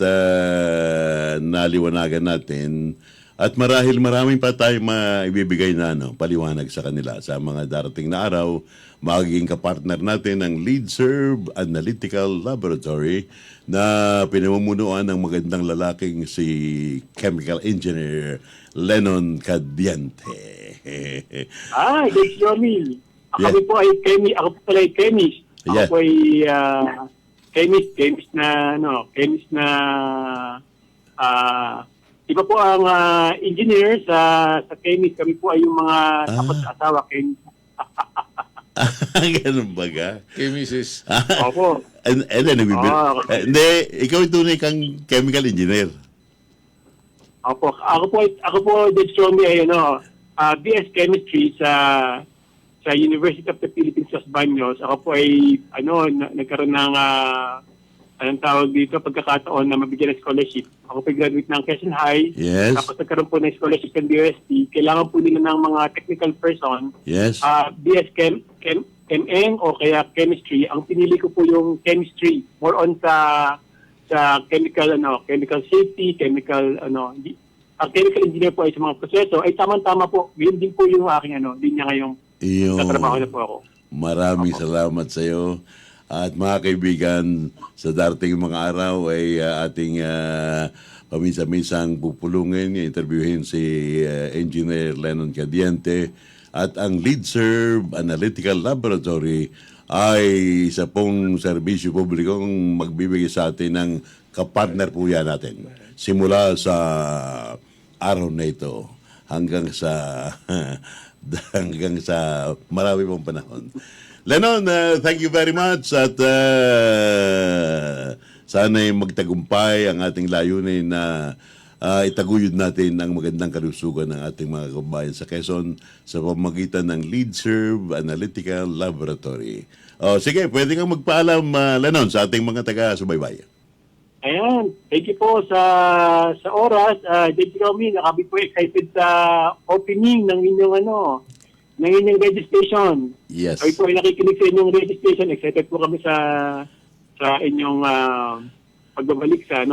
Speaker 2: naliwanagan natin. At maraming pa tayo maibibigay na paliwanag sa kanila sa mga darating na araw. Magiging kapartner natin ang LeadServe Analytical Laboratory na pinamumunuan ng magandang lalaking si Chemical Engineer Lennon Cadiente.
Speaker 11: Dave Xiaomi. Ako po ay chemist. Ako po pala ay chemist. Ako po ay chemist na Iba po ang engineer sa chemist. Kami po ay yung mga takot sa asawa, chemist.
Speaker 2: Ganun ba ka?
Speaker 3: Kay Mrs.
Speaker 11: Opo.
Speaker 2: And then, hindi, ikaw yung tunay kang chemical engineer.
Speaker 11: Opo. Ako po, Dave Somi, ay BS Chemistry sa University of the Philippines, Los Baños. Ako po ay nagkaroon ng anong tawag dito, pagkakataon na mabigyan ng scholarship. Ako po graduate ng Quezon High.
Speaker 2: Yes.
Speaker 11: Tapos nagkaroon po ng scholarship ng BUST. Kailangan po nila ng mga technical person.
Speaker 2: Yes.
Speaker 11: BS MN o kaya chemistry. Ang pinili ko po yung chemistry. More on sa chemical safety, chemical ang chemical engineer po ay sa mga proseso ay tamang-tama po. Yun din po yung aking linya ngayong katrabaho na po ako.
Speaker 2: Maraming salamat sa iyo. At mga kaibigan, sa darating mga araw ay ating paminsan-minsang pupulungin, interviewin si Engineer Lennon Cadiente at ang LeadServe Analytical Laboratory ay isa pong serbisyo publikong magbibigay sa atin ng kapartner po yan natin. Simula sa araw na ito hanggang sa marami pong panahon. Lennon, thank you very much at sana'y magtagumpay ang ating layunin na itaguyod natin ang magandang kalusugan ng ating mga kababayan sa Quezon sa pamamagitan ng LeadServe Analytical Laboratory. Sige, pwede kang magpaalam, Lennon, sa ating mga taga-subaybay.
Speaker 11: Ayan, thank you po sa oras. Dave Romy, nakabit po excited sa opening ng inyong ng inyong registration.
Speaker 2: Yes.
Speaker 11: Ay po ay nakikinig sa inyong registration. Excited po kami sa inyong pagbabalik sa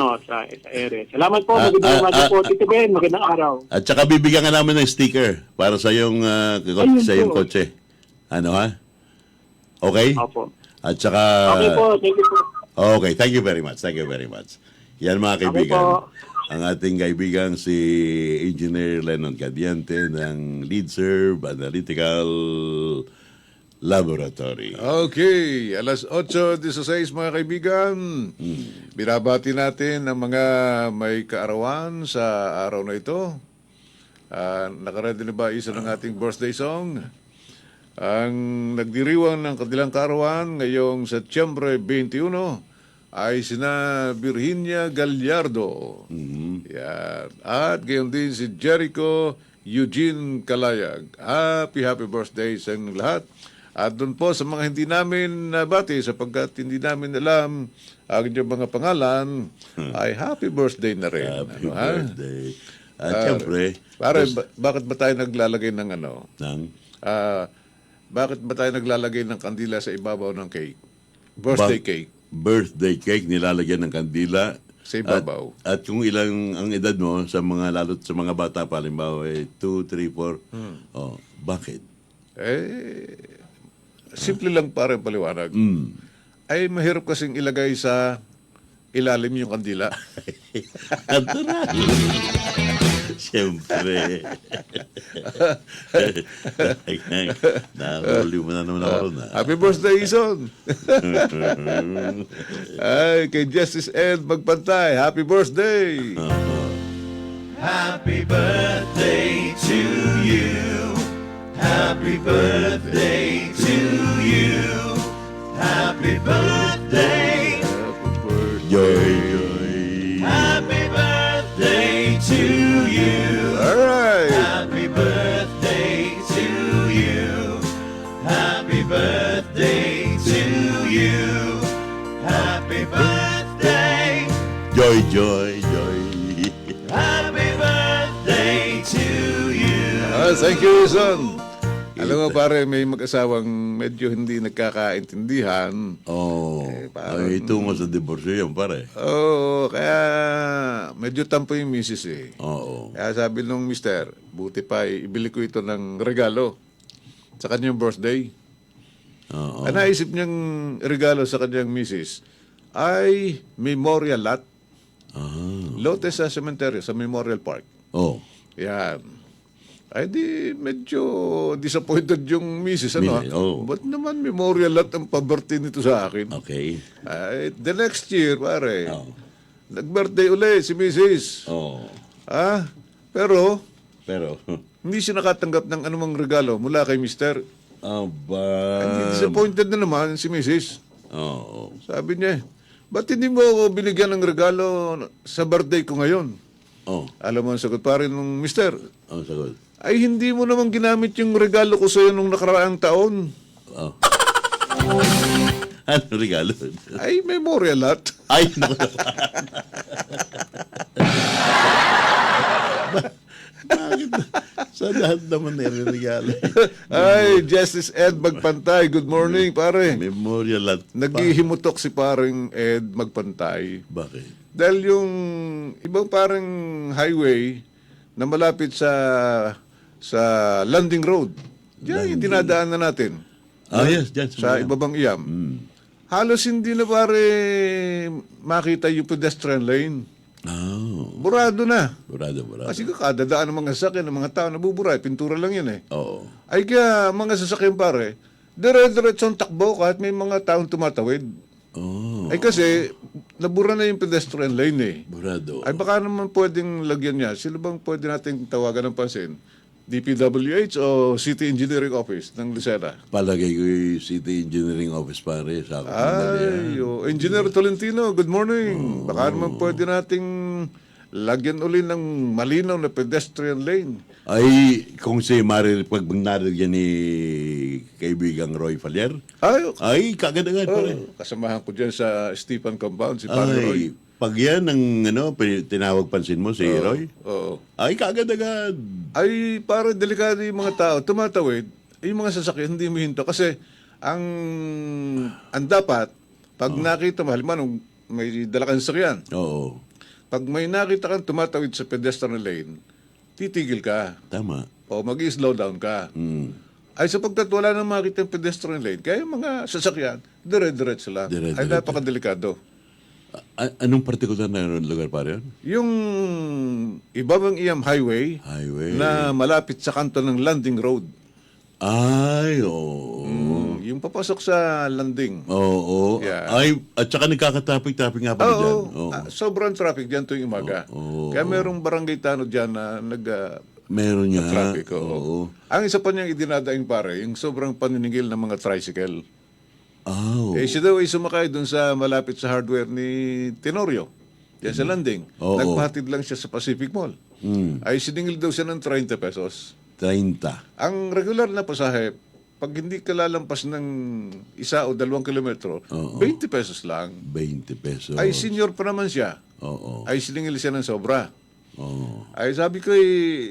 Speaker 11: ere. Salamat po. Magandang umaga po. Tito Ben, magandang araw.
Speaker 2: At saka bibigyan ka namin ng sticker para sa iyong kotse. Ano ha? Okay?
Speaker 11: Opo.
Speaker 2: At saka...
Speaker 11: Okay po. Thank you po.
Speaker 2: Okay, thank you very much. Thank you very much. Yan mga kaibigan.
Speaker 11: Okay po.
Speaker 2: Ang ating kaibigan si Engineer Lennon Cadiente ng LeadServe Analytical Laboratory.
Speaker 3: Okay, alas 8:16 mga kaibigan. Binabati natin ang mga may kaarawan sa araw na ito. Nakaredy na ba isa ng ating birthday song? Ang nagdiriwang ng kanilang kaarawan ngayong Setyembre 21 ay sina Virginia Gallardo. Yan. At gayon din si Jericho Eugene Kalayag. Happy birthday sa inyong lahat. At doon po sa mga hindi namin nabati sapagkat hindi namin alam ang inyong mga pangalan, ay happy birthday na rin.
Speaker 2: Happy birthday. At siyempre...
Speaker 3: bakit ba tayo naglalagay ng bakit ba tayo naglalagay ng kandila sa ibabaw ng cake? Birthday cake.
Speaker 2: Birthday cake, nilalagyan ng kandila.
Speaker 3: Sa ibabaw.
Speaker 2: At kung ilang ang edad mo, lalo't sa mga bata pa, halimbawa, 2, 3, 4. Bakit?
Speaker 3: Simple lang parang paliwanag. Ay mahirap kasing ilagay sa ilalim yung kandila.
Speaker 2: Natural. Siyempre. Nahuli mo na naman ako na.
Speaker 3: Happy birthday, Ison! Ay, kay Justice Ed Magpantay, happy birthday!
Speaker 12: Happy birthday to you. Happy birthday to you. Happy birthday.
Speaker 2: Joy.
Speaker 12: Happy birthday to you.
Speaker 3: All right.
Speaker 12: Happy birthday to you. Happy birthday to you. Happy birthday.
Speaker 2: Joy.
Speaker 12: Happy birthday to you.
Speaker 3: Thank you, Ison. Alam mo pare, may mag-asawang medyo hindi nagkakaintindihan.
Speaker 2: Ay tungo sa diborsyo yan, pare.
Speaker 3: Kaya medyo tampo yung misis eh. Kaya sabi nung mister, buti pa ibili ko ito ng regalo sa kanyang birthday. Ang naisip niyang regalo sa kanyang misis ay memorial lot. Lote sa cemetery, sa Memorial Park. Yan. Ay di medyo disappointed yung misis. Ba't naman memorial lot ang pa-birthday nito sa akin?
Speaker 2: Okay.
Speaker 3: Ay, the next year, pare, nag-birthday uli si misis. Pero
Speaker 2: Pero,
Speaker 3: hindi siya nakatanggap ng anumang regalo mula kay Mister.
Speaker 2: aba,
Speaker 3: Disappointed na naman si Mrs.
Speaker 2: oo.
Speaker 3: Sabi niya, ba't hindi mo ako binigyan ng regalo sa birthday ko ngayon?
Speaker 2: Oh,
Speaker 3: Alam mo ang sagot pa rin ng Mister,
Speaker 2: ang sagot.
Speaker 3: ay hindi mo naman ginamit yung regalo ko sa'yo nung nakaraang taon.
Speaker 2: Oh. Ano regalo?
Speaker 3: Ay, memorial at.
Speaker 2: Ay, naku. Bakit? Sa lahat naman regalo.
Speaker 3: Ay, Justice Ed Magpantay, good morning, pare.
Speaker 2: Memorial at
Speaker 3: Naghihimutok si parang Ed Magpantay.
Speaker 2: Bakit?
Speaker 3: Dahil yung ibang parang highway na malapit sa Landing Road, diyan yung dinadaan na natin.
Speaker 2: Yes, dyan.
Speaker 3: Sa ibabang iyam. Halos hindi na pare makita yung pedestrian lane.
Speaker 2: Oh,
Speaker 3: Burado na.
Speaker 2: burado.
Speaker 3: Kasi kakadadaan ng mga sasakyan, ng mga tao nabuburay, pintura lang yun eh.
Speaker 2: Oo.
Speaker 3: Ay kaya mga sasakyan pare, dire-diretsong takbo kahit may mga taong tumatawid.
Speaker 2: Oh,
Speaker 3: Ay kasi, nabura na yung pedestrian lane eh.
Speaker 2: burado.
Speaker 3: Ay baka naman pwedeng lagyan niya. Sino bang pwede nating tawagan ng pansin? DPWH o City Engineering Office ng Lucena?
Speaker 2: Palagay ko yung City Engineering Office pare. Sa
Speaker 3: Ay, Engineer Tolentino, good morning. Baka naman pwede nating lagyan uli ng malinaw na pedestrian lane.
Speaker 2: Ay, kung si Maril, pag yan ni kaibigang Roy Falier, ay kagad-agad pare.
Speaker 3: Kasamahan ko dyan sa Stephen Compound, si Padre Roy.
Speaker 2: Ay, pag yan ang tinawag pansin mo si Roy, ay kagad-agad.
Speaker 3: Ay, para delikado yung mga tao, tumatawid, yung mga sasakyan, hindi mo hinto. Kasi, ang dapat, pag nakita mo, halimbawa, nung may dala kang sasakyan,
Speaker 2: Oo.
Speaker 3: pag may nakita kang tumatawid sa pedestrian lane, titigil ka.
Speaker 2: Tama.
Speaker 3: O mag-slow down ka. Ay sapagkat wala nang makita yung pedestrian lane, kaya yung mga sasakyan, dire-diretso lang. Ay
Speaker 2: Dire-diretso.
Speaker 3: napakadelikado.
Speaker 2: Anong particular na lugar pare yun?
Speaker 3: Yung Ibabang Iyam Highway, na malapit sa kanto ng Landing Road.
Speaker 2: Ay, oo.
Speaker 3: Yung papasok sa landing.
Speaker 2: Oo.
Speaker 3: Yeah.
Speaker 2: Ay, at saka nagkaka-traffic nga pala dyan. Oo.
Speaker 3: Sobrang traffic dyan tuwing umaga. Kaya merong barangay tanod dyan na
Speaker 2: meron nga.
Speaker 3: traffic. Oo. Ang isa pa niyang idinadaing pare, yung sobrang paniningil ng mga tricycle.
Speaker 2: Oh.
Speaker 3: Eh, siya daw ay sumakay dun sa malapit sa hardware ni Tenorio. Yan sa landing.
Speaker 2: Oo.
Speaker 3: Nagpahatid lang siya sa Pacific Mall. Ay siningil daw siya ng 30 pesos.
Speaker 2: 30.
Speaker 3: Ang regular na pasahe, pag hindi ka lalampas ng 1 o 2 kilometro, 20 pesos lang.
Speaker 2: 20 pesos.
Speaker 3: Ay senior pa naman siya.
Speaker 2: Oo.
Speaker 3: Ay siningil siya ng sobra.
Speaker 2: Oo.
Speaker 3: Ay sabi ko,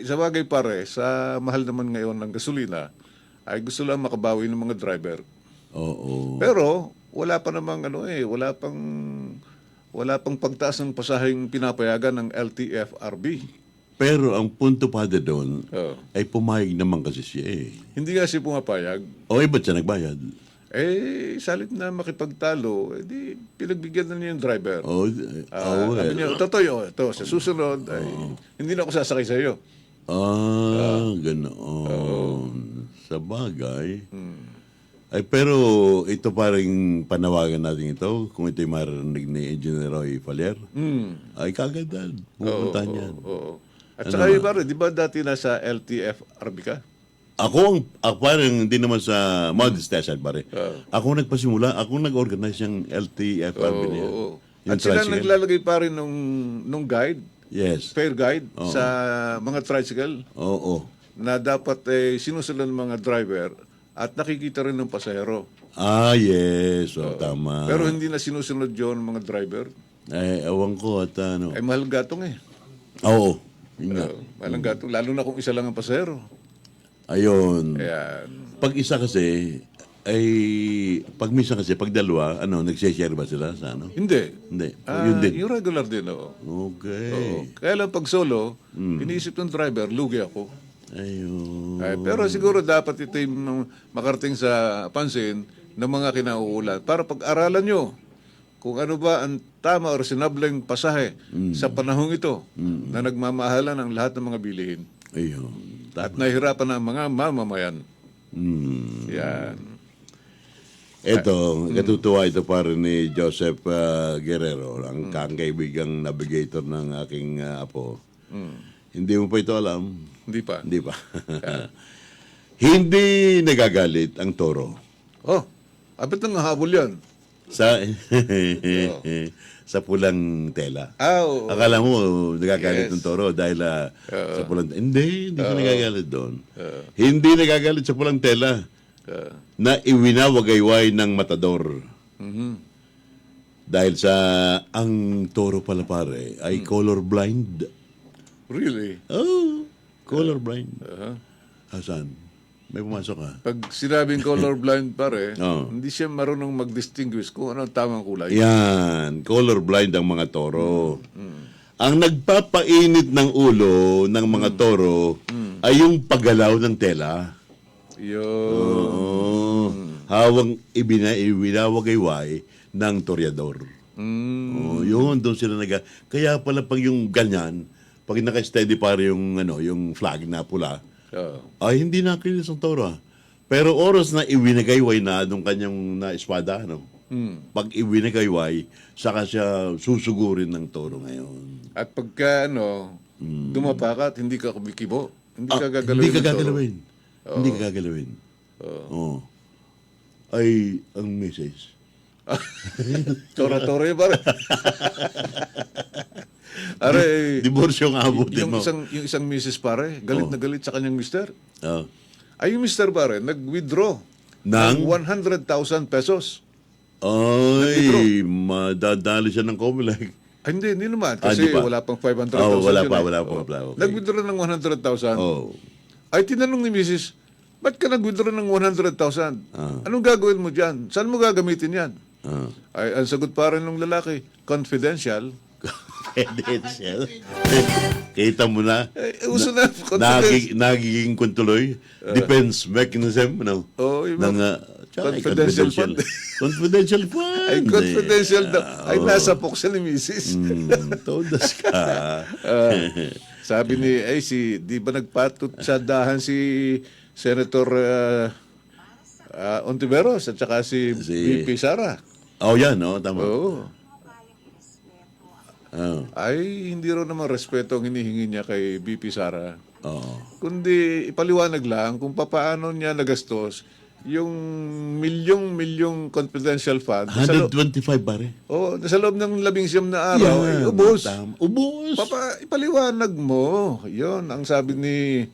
Speaker 3: sa bagay pare, sa mahal naman ngayon ng gasolina, ay gusto lang makabawi ng mga driver.
Speaker 2: Oo.
Speaker 3: Pero wala pa namang wala pang pagtaas ng pasaheng pinapayagan ng LTFRB.
Speaker 2: Pero ang punto pa doon, ay pumayag naman kasi siya eh.
Speaker 3: Hindi nga siya pumapayag.
Speaker 2: O, ba't siya nagbayad?
Speaker 3: Salit na makipagtalo, di pinagbigyan na niya yung driver.
Speaker 2: Sabi
Speaker 3: niya, Totoy, ito, sa susunod, ay, hindi na ako sasakay sa iyo.
Speaker 2: Ganoon. Sa bagay. Ay, pero ito parang panawagan natin ito, kung ito'y marinig ni Engineer Roy Falier, ay kagad pupuntahan yan.
Speaker 3: At saka yung pare, di ba dati nasa LTFRB ka?
Speaker 2: Ako parang hindi naman sa modest station pare. Ako nagpasimula, ako nag-organize yung LTFRB niya.
Speaker 3: At sila naglalagay pa rin nung guide,
Speaker 2: yes,
Speaker 3: fair guide sa mga tricycle.
Speaker 2: Oo.
Speaker 3: Na dapat sinusunod ng mga driver at nakikita rin ng pasahero.
Speaker 2: Yes. Tama.
Speaker 3: Pero hindi na sinusunod yun ng mga driver.
Speaker 2: Ay, ewan ko at ano.
Speaker 3: Ay, mahal gatong eh.
Speaker 2: Oo.
Speaker 3: Mahal gatong, lalo na kung isa lang ang pasahero.
Speaker 2: Ayun.
Speaker 3: Ayan.
Speaker 2: Pag isa kasi, pag minsan kasi, pag dalawa, nagsishare ba sila sa ano?
Speaker 3: Hindi.
Speaker 2: Yun din.
Speaker 3: Yung regular din, oo.
Speaker 2: Okay.
Speaker 3: Kaya lang pag solo, iniisip ng driver, lugi ako.
Speaker 2: Ayun.
Speaker 3: Pero siguro dapat ito yung makarating sa pansin ng mga kinauulan para pag-aralan nyo kung ano ba ang tama o reasonable'ng pasahe sa panahong ito na nagmamahalan ang lahat ng mga bilihin.
Speaker 2: Ayun.
Speaker 3: At nahihirapan ang mga mamamayan. Yan.
Speaker 2: Ito, katutuwa ito para ni Joseph Guerrero, ang kaibigang navigator ng aking apo. Hindi mo pa ito alam.
Speaker 3: Hindi pa.
Speaker 2: Hindi pa. Hindi nagagalit ang toro.
Speaker 3: Oh, abit nang habol yan.
Speaker 2: Sa sa pulang tela.
Speaker 3: Oo.
Speaker 2: Akala mo nagagalit
Speaker 3: Yes.
Speaker 2: ng toro dahil sa pulang hindi siya nagagalit doon. Hindi nagagalit sa pulang tela na iwinawagayway ng matador. Dahil sa ang toro pala pare ay colorblind.
Speaker 3: Really?
Speaker 2: Oh, colorblind. Hasan, may pumasok ka.
Speaker 3: Pag sinabing colorblind pare,
Speaker 2: Oo.
Speaker 3: hindi siya marunong mag-distinguish kung ano ang tamang kulay.
Speaker 2: Yan, colorblind ang mga toro. Ang nagpapainit ng ulo ng mga toro ay yung paggalaw ng tela. Oo. Hawang iwinawagayway ng toreador. Oh, yun, doon sila kaya pala pag yung ganyan, pag naka-steady pare yung, yung flag na pula, ay hindi nakilis ang toro. Pero oras na iwinagayway na nung kanyang na espada, pag iwinagayway, saka siya susugurin ng toro ngayon.
Speaker 3: At pagka dumapa ka at hindi ka kumikibo, hindi ka gagalawin.
Speaker 2: Hindi ka
Speaker 3: ng toro.
Speaker 2: gagalawin. Hindi ka gagalawin. Oo. Ay, ang message.
Speaker 3: Tora-tora yun pare. Are,
Speaker 2: Diborsyo ang abutin mo.
Speaker 3: yung isang misis pare, galit na galit sa kanyang mister.
Speaker 2: Oh.
Speaker 3: Ay, yung mister pare, nag-withdraw
Speaker 2: Ng?
Speaker 3: ng 100,000 pesos.
Speaker 2: Ay, madadali siya ng Comelec.
Speaker 3: Ay, hindi naman. Kasi
Speaker 2: di pa.
Speaker 3: wala pang 500,000.
Speaker 2: Oh, wala
Speaker 3: yun
Speaker 2: pa,
Speaker 3: eh.
Speaker 2: wala pa. Okay.
Speaker 3: Nag-withdraw ng 100,000.
Speaker 2: Oh.
Speaker 3: Ay, tinanong ni misis, ba't ka nag-withdraw ng 100,000? Anong gagawin mo dyan? Saan mo gagamitin yan? Ay, ang sagot pa rin ng lalaki, confidential.
Speaker 2: Confidential. Kita mo na.
Speaker 3: Uso na, confidential.
Speaker 2: Nagiging kuntuloy. Defense mechanism,
Speaker 3: Oh, yung
Speaker 2: confidential
Speaker 3: fund.
Speaker 2: Confidential fund.
Speaker 3: Ay, confidential daw. Ay, nasa poksa ni misis.
Speaker 2: Todas ka.
Speaker 3: Sabi ni, di ba nagpatot sa dahan si Senator Ontiveros at saka si VP Sara?
Speaker 2: Oh, yan, tama.
Speaker 3: Oo. Ay, hindi rin naman respeto ang hinihingi niya kay VP Sara. Kundi ipaliwanag lang kung paano niya nagastos yung milyong confidential fund.
Speaker 2: 125 pare.
Speaker 3: Sa loob ng 19 na araw, ay ubos.
Speaker 2: Ubos.
Speaker 3: Ipaliwanag mo. Yon ang sabi ni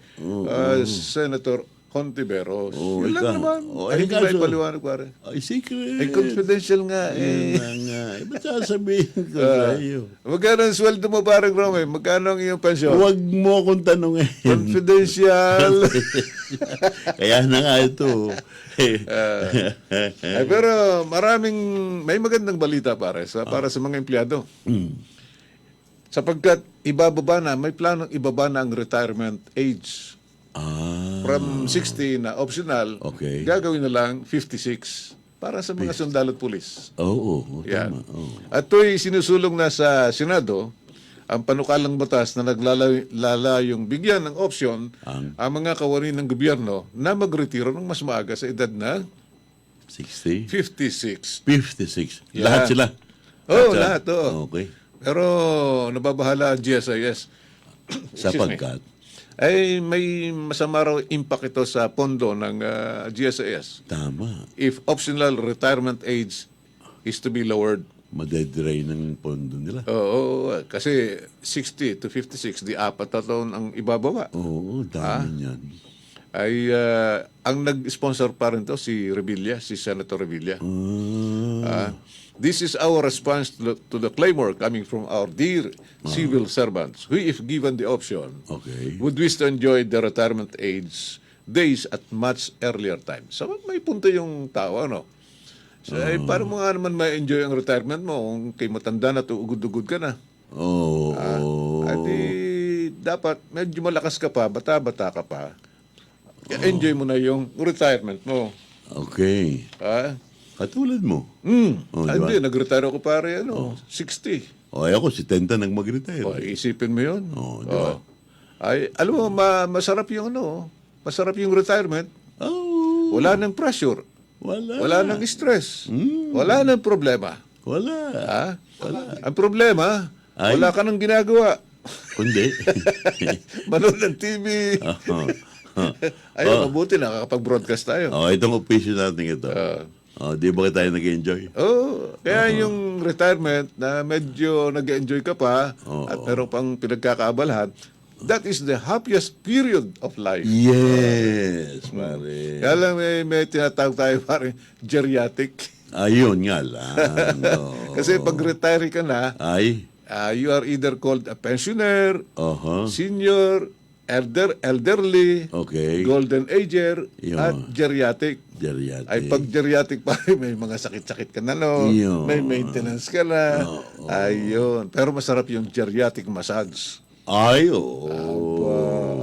Speaker 3: Senator Hontiveros. Yun lang naman. Ay, hindi ba ipaliwanag, pare?
Speaker 2: Ay, secret.
Speaker 3: Ay, confidential nga eh.
Speaker 2: Ba't sasabihin ko sa iyo?
Speaker 3: Magkano ang sweldo mo, parang Rome? Magkano ang iyong pensyon?
Speaker 2: Huwag mo akong tanongin.
Speaker 3: Confidential.
Speaker 2: Kaya na nga ito.
Speaker 3: Ay, pero may magandang balita, pare, para sa mga empleyado. Sapagkat may planong ibaba na ang retirement age. From 60 na optional, gagawin na lang 56 para sa mga sundalo at pulis.
Speaker 2: Oo,
Speaker 3: Yan.
Speaker 2: tama.
Speaker 3: At ito'y sinusulong na sa Senado ang panukalang batas na naglalayong bigyan ng opsyon ang mga kawani ng gobyerno na magretiro ng mas maaga sa edad na
Speaker 2: 60?
Speaker 3: 56.
Speaker 2: 56.
Speaker 3: Yeah.
Speaker 2: Lahat sila?
Speaker 3: Lahat.
Speaker 2: Okay.
Speaker 3: Pero nababahala ang GSIS.
Speaker 2: Sapagkat?
Speaker 3: Ay may masama raw impact ito sa pondo ng GSIS.
Speaker 2: Tama.
Speaker 3: If optional retirement age is to be lowered.
Speaker 2: Madedrain ng pondo nila.
Speaker 3: Oo, kasi 60 to 56, di 4 na taon ang ibababa.
Speaker 2: Oo, dami yan.
Speaker 3: Ay, ang nag-sponsor pa rin to si Senator Revilla. This is our response to the clamor coming from our dear civil servants who, if given the option, would wish to enjoy the retirement age days at much earlier time. So, may punto yung tao, So, paano mo nga naman ma-enjoy ang retirement mo kung kay matanda na to, ugod-ugod ka na? At dapat medyo malakas ka pa, bata-bata ka pa. Enjoy mo na yung retirement mo.
Speaker 2: Okay. Katulad mo.
Speaker 3: Diba? Hindi, nag-retire ako pare, 60.
Speaker 2: Ako, si Tenta nang mag-retire.
Speaker 3: Isipin mo yun.
Speaker 2: Diba?
Speaker 3: Ay, alam mo, masarap yung masarap yung retirement. Wala nang pressure. Wala nang stress. Wala nang problema.
Speaker 2: Wala.
Speaker 3: Ang problema, wala ka nang ginagawa.
Speaker 2: Kundi.
Speaker 3: Manood ng TV. Ayun, mabuti nakakapag-broadcast tayo.
Speaker 2: Itong official natin ito. Di ba tayo nag-enjoy?
Speaker 3: Kaya yung retirement na medyo nag-enjoy ka pa at meron pang pinagkakaabalahan, that is the happiest period of life.
Speaker 2: Yes, pare.
Speaker 3: Kaya lang may tinatawag tayo pare, geriatric.
Speaker 2: Ayun nga lang.
Speaker 3: Kasi pag retire ka na,
Speaker 2: Ay.
Speaker 3: you are either called a pensioner,
Speaker 2: Uh-huh.
Speaker 3: senior, elderly,
Speaker 2: Okay.
Speaker 3: golden ager,
Speaker 2: Yun.
Speaker 3: at geriatric.
Speaker 2: Geriatric.
Speaker 3: Ay pag geriatric pa may mga sakit-sakit ka na, no?
Speaker 2: Yun.
Speaker 3: May maintenance ka na. Ayun. Pero masarap yung geriatric massage.
Speaker 2: Ay, oo.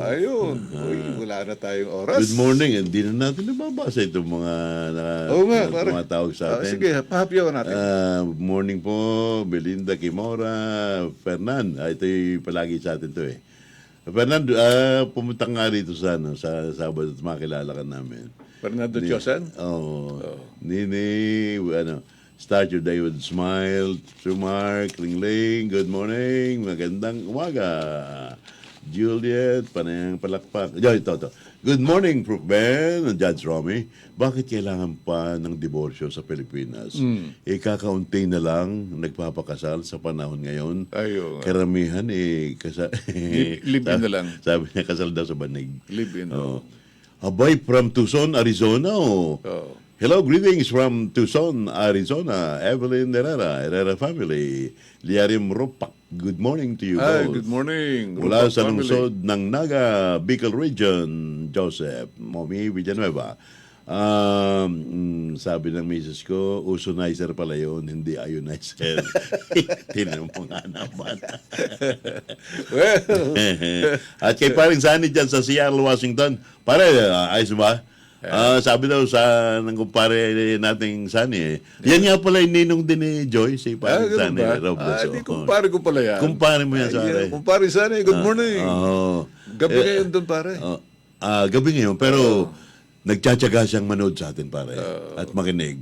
Speaker 3: Ayun. Uy, wala na tayong oras.
Speaker 2: Good morning. Hindi na natin nababasa itong mga
Speaker 3: Oo nga, pare.
Speaker 2: tumatawag sa atin.
Speaker 3: Sige, pahapyawan natin.
Speaker 2: Morning po, Belinda Kimora, Fernan. Ito'y palagi sa atin to eh. Fernando, pumunta nga rito sa Sabado at makilala ka namin.
Speaker 3: Fernando Chosan?
Speaker 2: Nini, start your day with a smile. To Mark, Lingling, good morning. Magandang umaga. Juliet, panayang palakpak. Ito. Good morning, Prof. Ben and Judge Romy. Bakit kailangan pa ng diborsyo sa Pilipinas? Kakaunti na lang nagpapakasal sa panahon ngayon.
Speaker 3: Ayun.
Speaker 2: Karamihan
Speaker 3: Live-in na lang.
Speaker 2: Sabi niya, kasal daw sa banig.
Speaker 3: Live-in.
Speaker 2: Abay, from Tucson, Arizona. Hello, greetings from Tucson, Arizona. Evelyn Herrera family. Liarim Ropak, good morning to you
Speaker 3: Hi,
Speaker 2: both.
Speaker 3: good morning.
Speaker 2: Mula
Speaker 3: Ropak
Speaker 2: sa
Speaker 3: family.
Speaker 2: lungsod ng Naga, Bicol Region, Joseph, Mommy Villanueva. Sabi ng misis ko, usonizer pala yun, hindi ionizer. Tinan mo nga naman. At kay paring Sani dyan sa Seattle, Washington, pare, ayos ba? Sabi daw ng kumpare nating Sani yan nga pala yung ninong din ni Joyce, paring Sani Robles.
Speaker 3: Di kumpare ko pala yan.
Speaker 2: Kumpare mo yan, pare.
Speaker 3: Kumpare Sani, good morning. Gabi ngayon doon, pare.
Speaker 2: Gabi ngayon, pero nagtsatsaga siyang manood sa atin, pare. At makinig.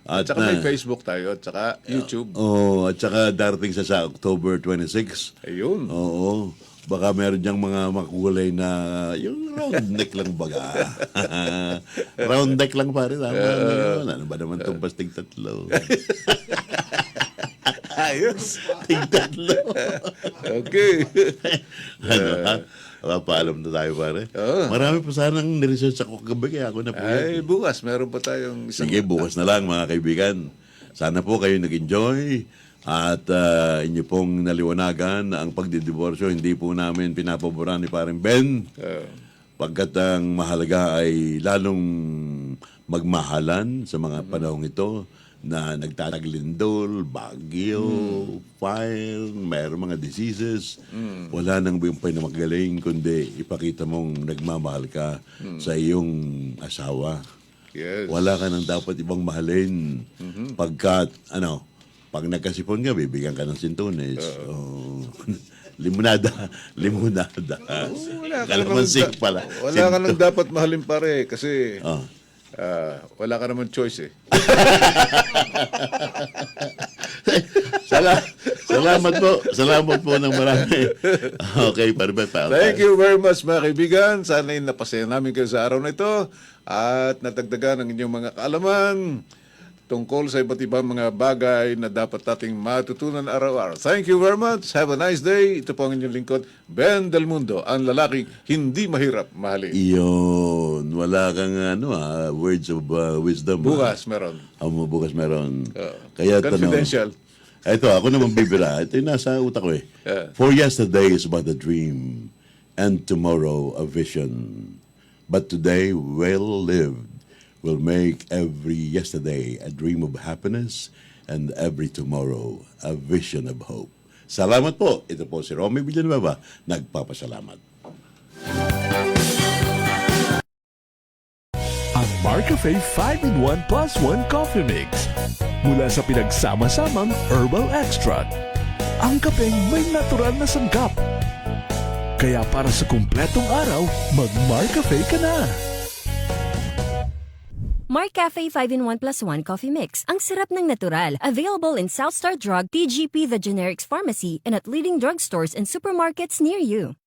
Speaker 2: At
Speaker 3: saka may Facebook tayo, at saka YouTube.
Speaker 2: At saka darating sa October 26.
Speaker 3: Ayun.
Speaker 2: Oo. Baka meron diyang mga makulay na yung round neck lang baga. Round neck lang, pare. Ano ba naman itong pastig tatlo?
Speaker 3: Ayos.
Speaker 2: Tig-tatlo.
Speaker 3: Okay.
Speaker 2: Paalam na tayo, pare. Marami pa sanang niresearch ako kagabi, kaya ako na po.
Speaker 3: Ay, bukas. Meron pa tayong isang...
Speaker 2: Sige, bukas na lang, mga kaibigan. Sana po kayo nag-enjoy at inyo pong naliwanagan na ang pagdidiborsyo hindi po namin pinapaboran ni Paring Ben. Pagkat ang mahalaga ay lalong magmahalan sa mga panahong ito na nagtataglindol, bagyo, fire, mayroong mga diseases. Wala nang yung pinamagaling, kundi ipakita mong nagmamahal ka sa iyong asawa.
Speaker 3: Yes.
Speaker 2: Wala ka nang dapat ibang mahalin. Pagkat, pag nagkasipon ka, bibigyan ka ng sintunis. Limonada. Kalamansi pala.
Speaker 3: Wala ka nang dapat mahalin, pare, kasi wala ka naman choice eh.
Speaker 2: Salamat po ng marami. Okay, perfect.
Speaker 3: Thank you very much, mga kaibigan. Sana'y napasaya namin kayo sa araw na ito at natagdagan ang inyong mga kaalaman tungkol sa iba't ibang mga bagay na dapat nating matutunan araw-araw. Thank you very much. Have a nice day. Ito po ang inyong lingkod, Ben Del Mundo, ang lalaking hindi mahirap mahalin.
Speaker 2: Iyon. Wala kang words of wisdom.
Speaker 3: Bukas meron.
Speaker 2: Bukas meron. Kaya
Speaker 3: confidential.
Speaker 2: Ito, ako naman bibira. Ito yung nasa utak ko eh. For yesterday is but a dream, and tomorrow a vision. But today, well lived, will make every yesterday a dream of happiness and every tomorrow a vision of hope. Salamat po. Ito po si Romy Villanueva, nagpapasalamat.
Speaker 13: Ang Marcafe 5-in-1 plus 1 Coffee Mix. Mula sa pinagsama-samang herbal extract, ang kapeng may natural na sangkap. Kaya para sa kumpletong araw, mag-Marcafe ka na!
Speaker 14: Mark Cafe 5-in-1 plus 1 coffee mix. Ang sarap ng natural. Available in Southstar Drug, TGP The Generics Pharmacy, and at leading drugstores and supermarkets near you.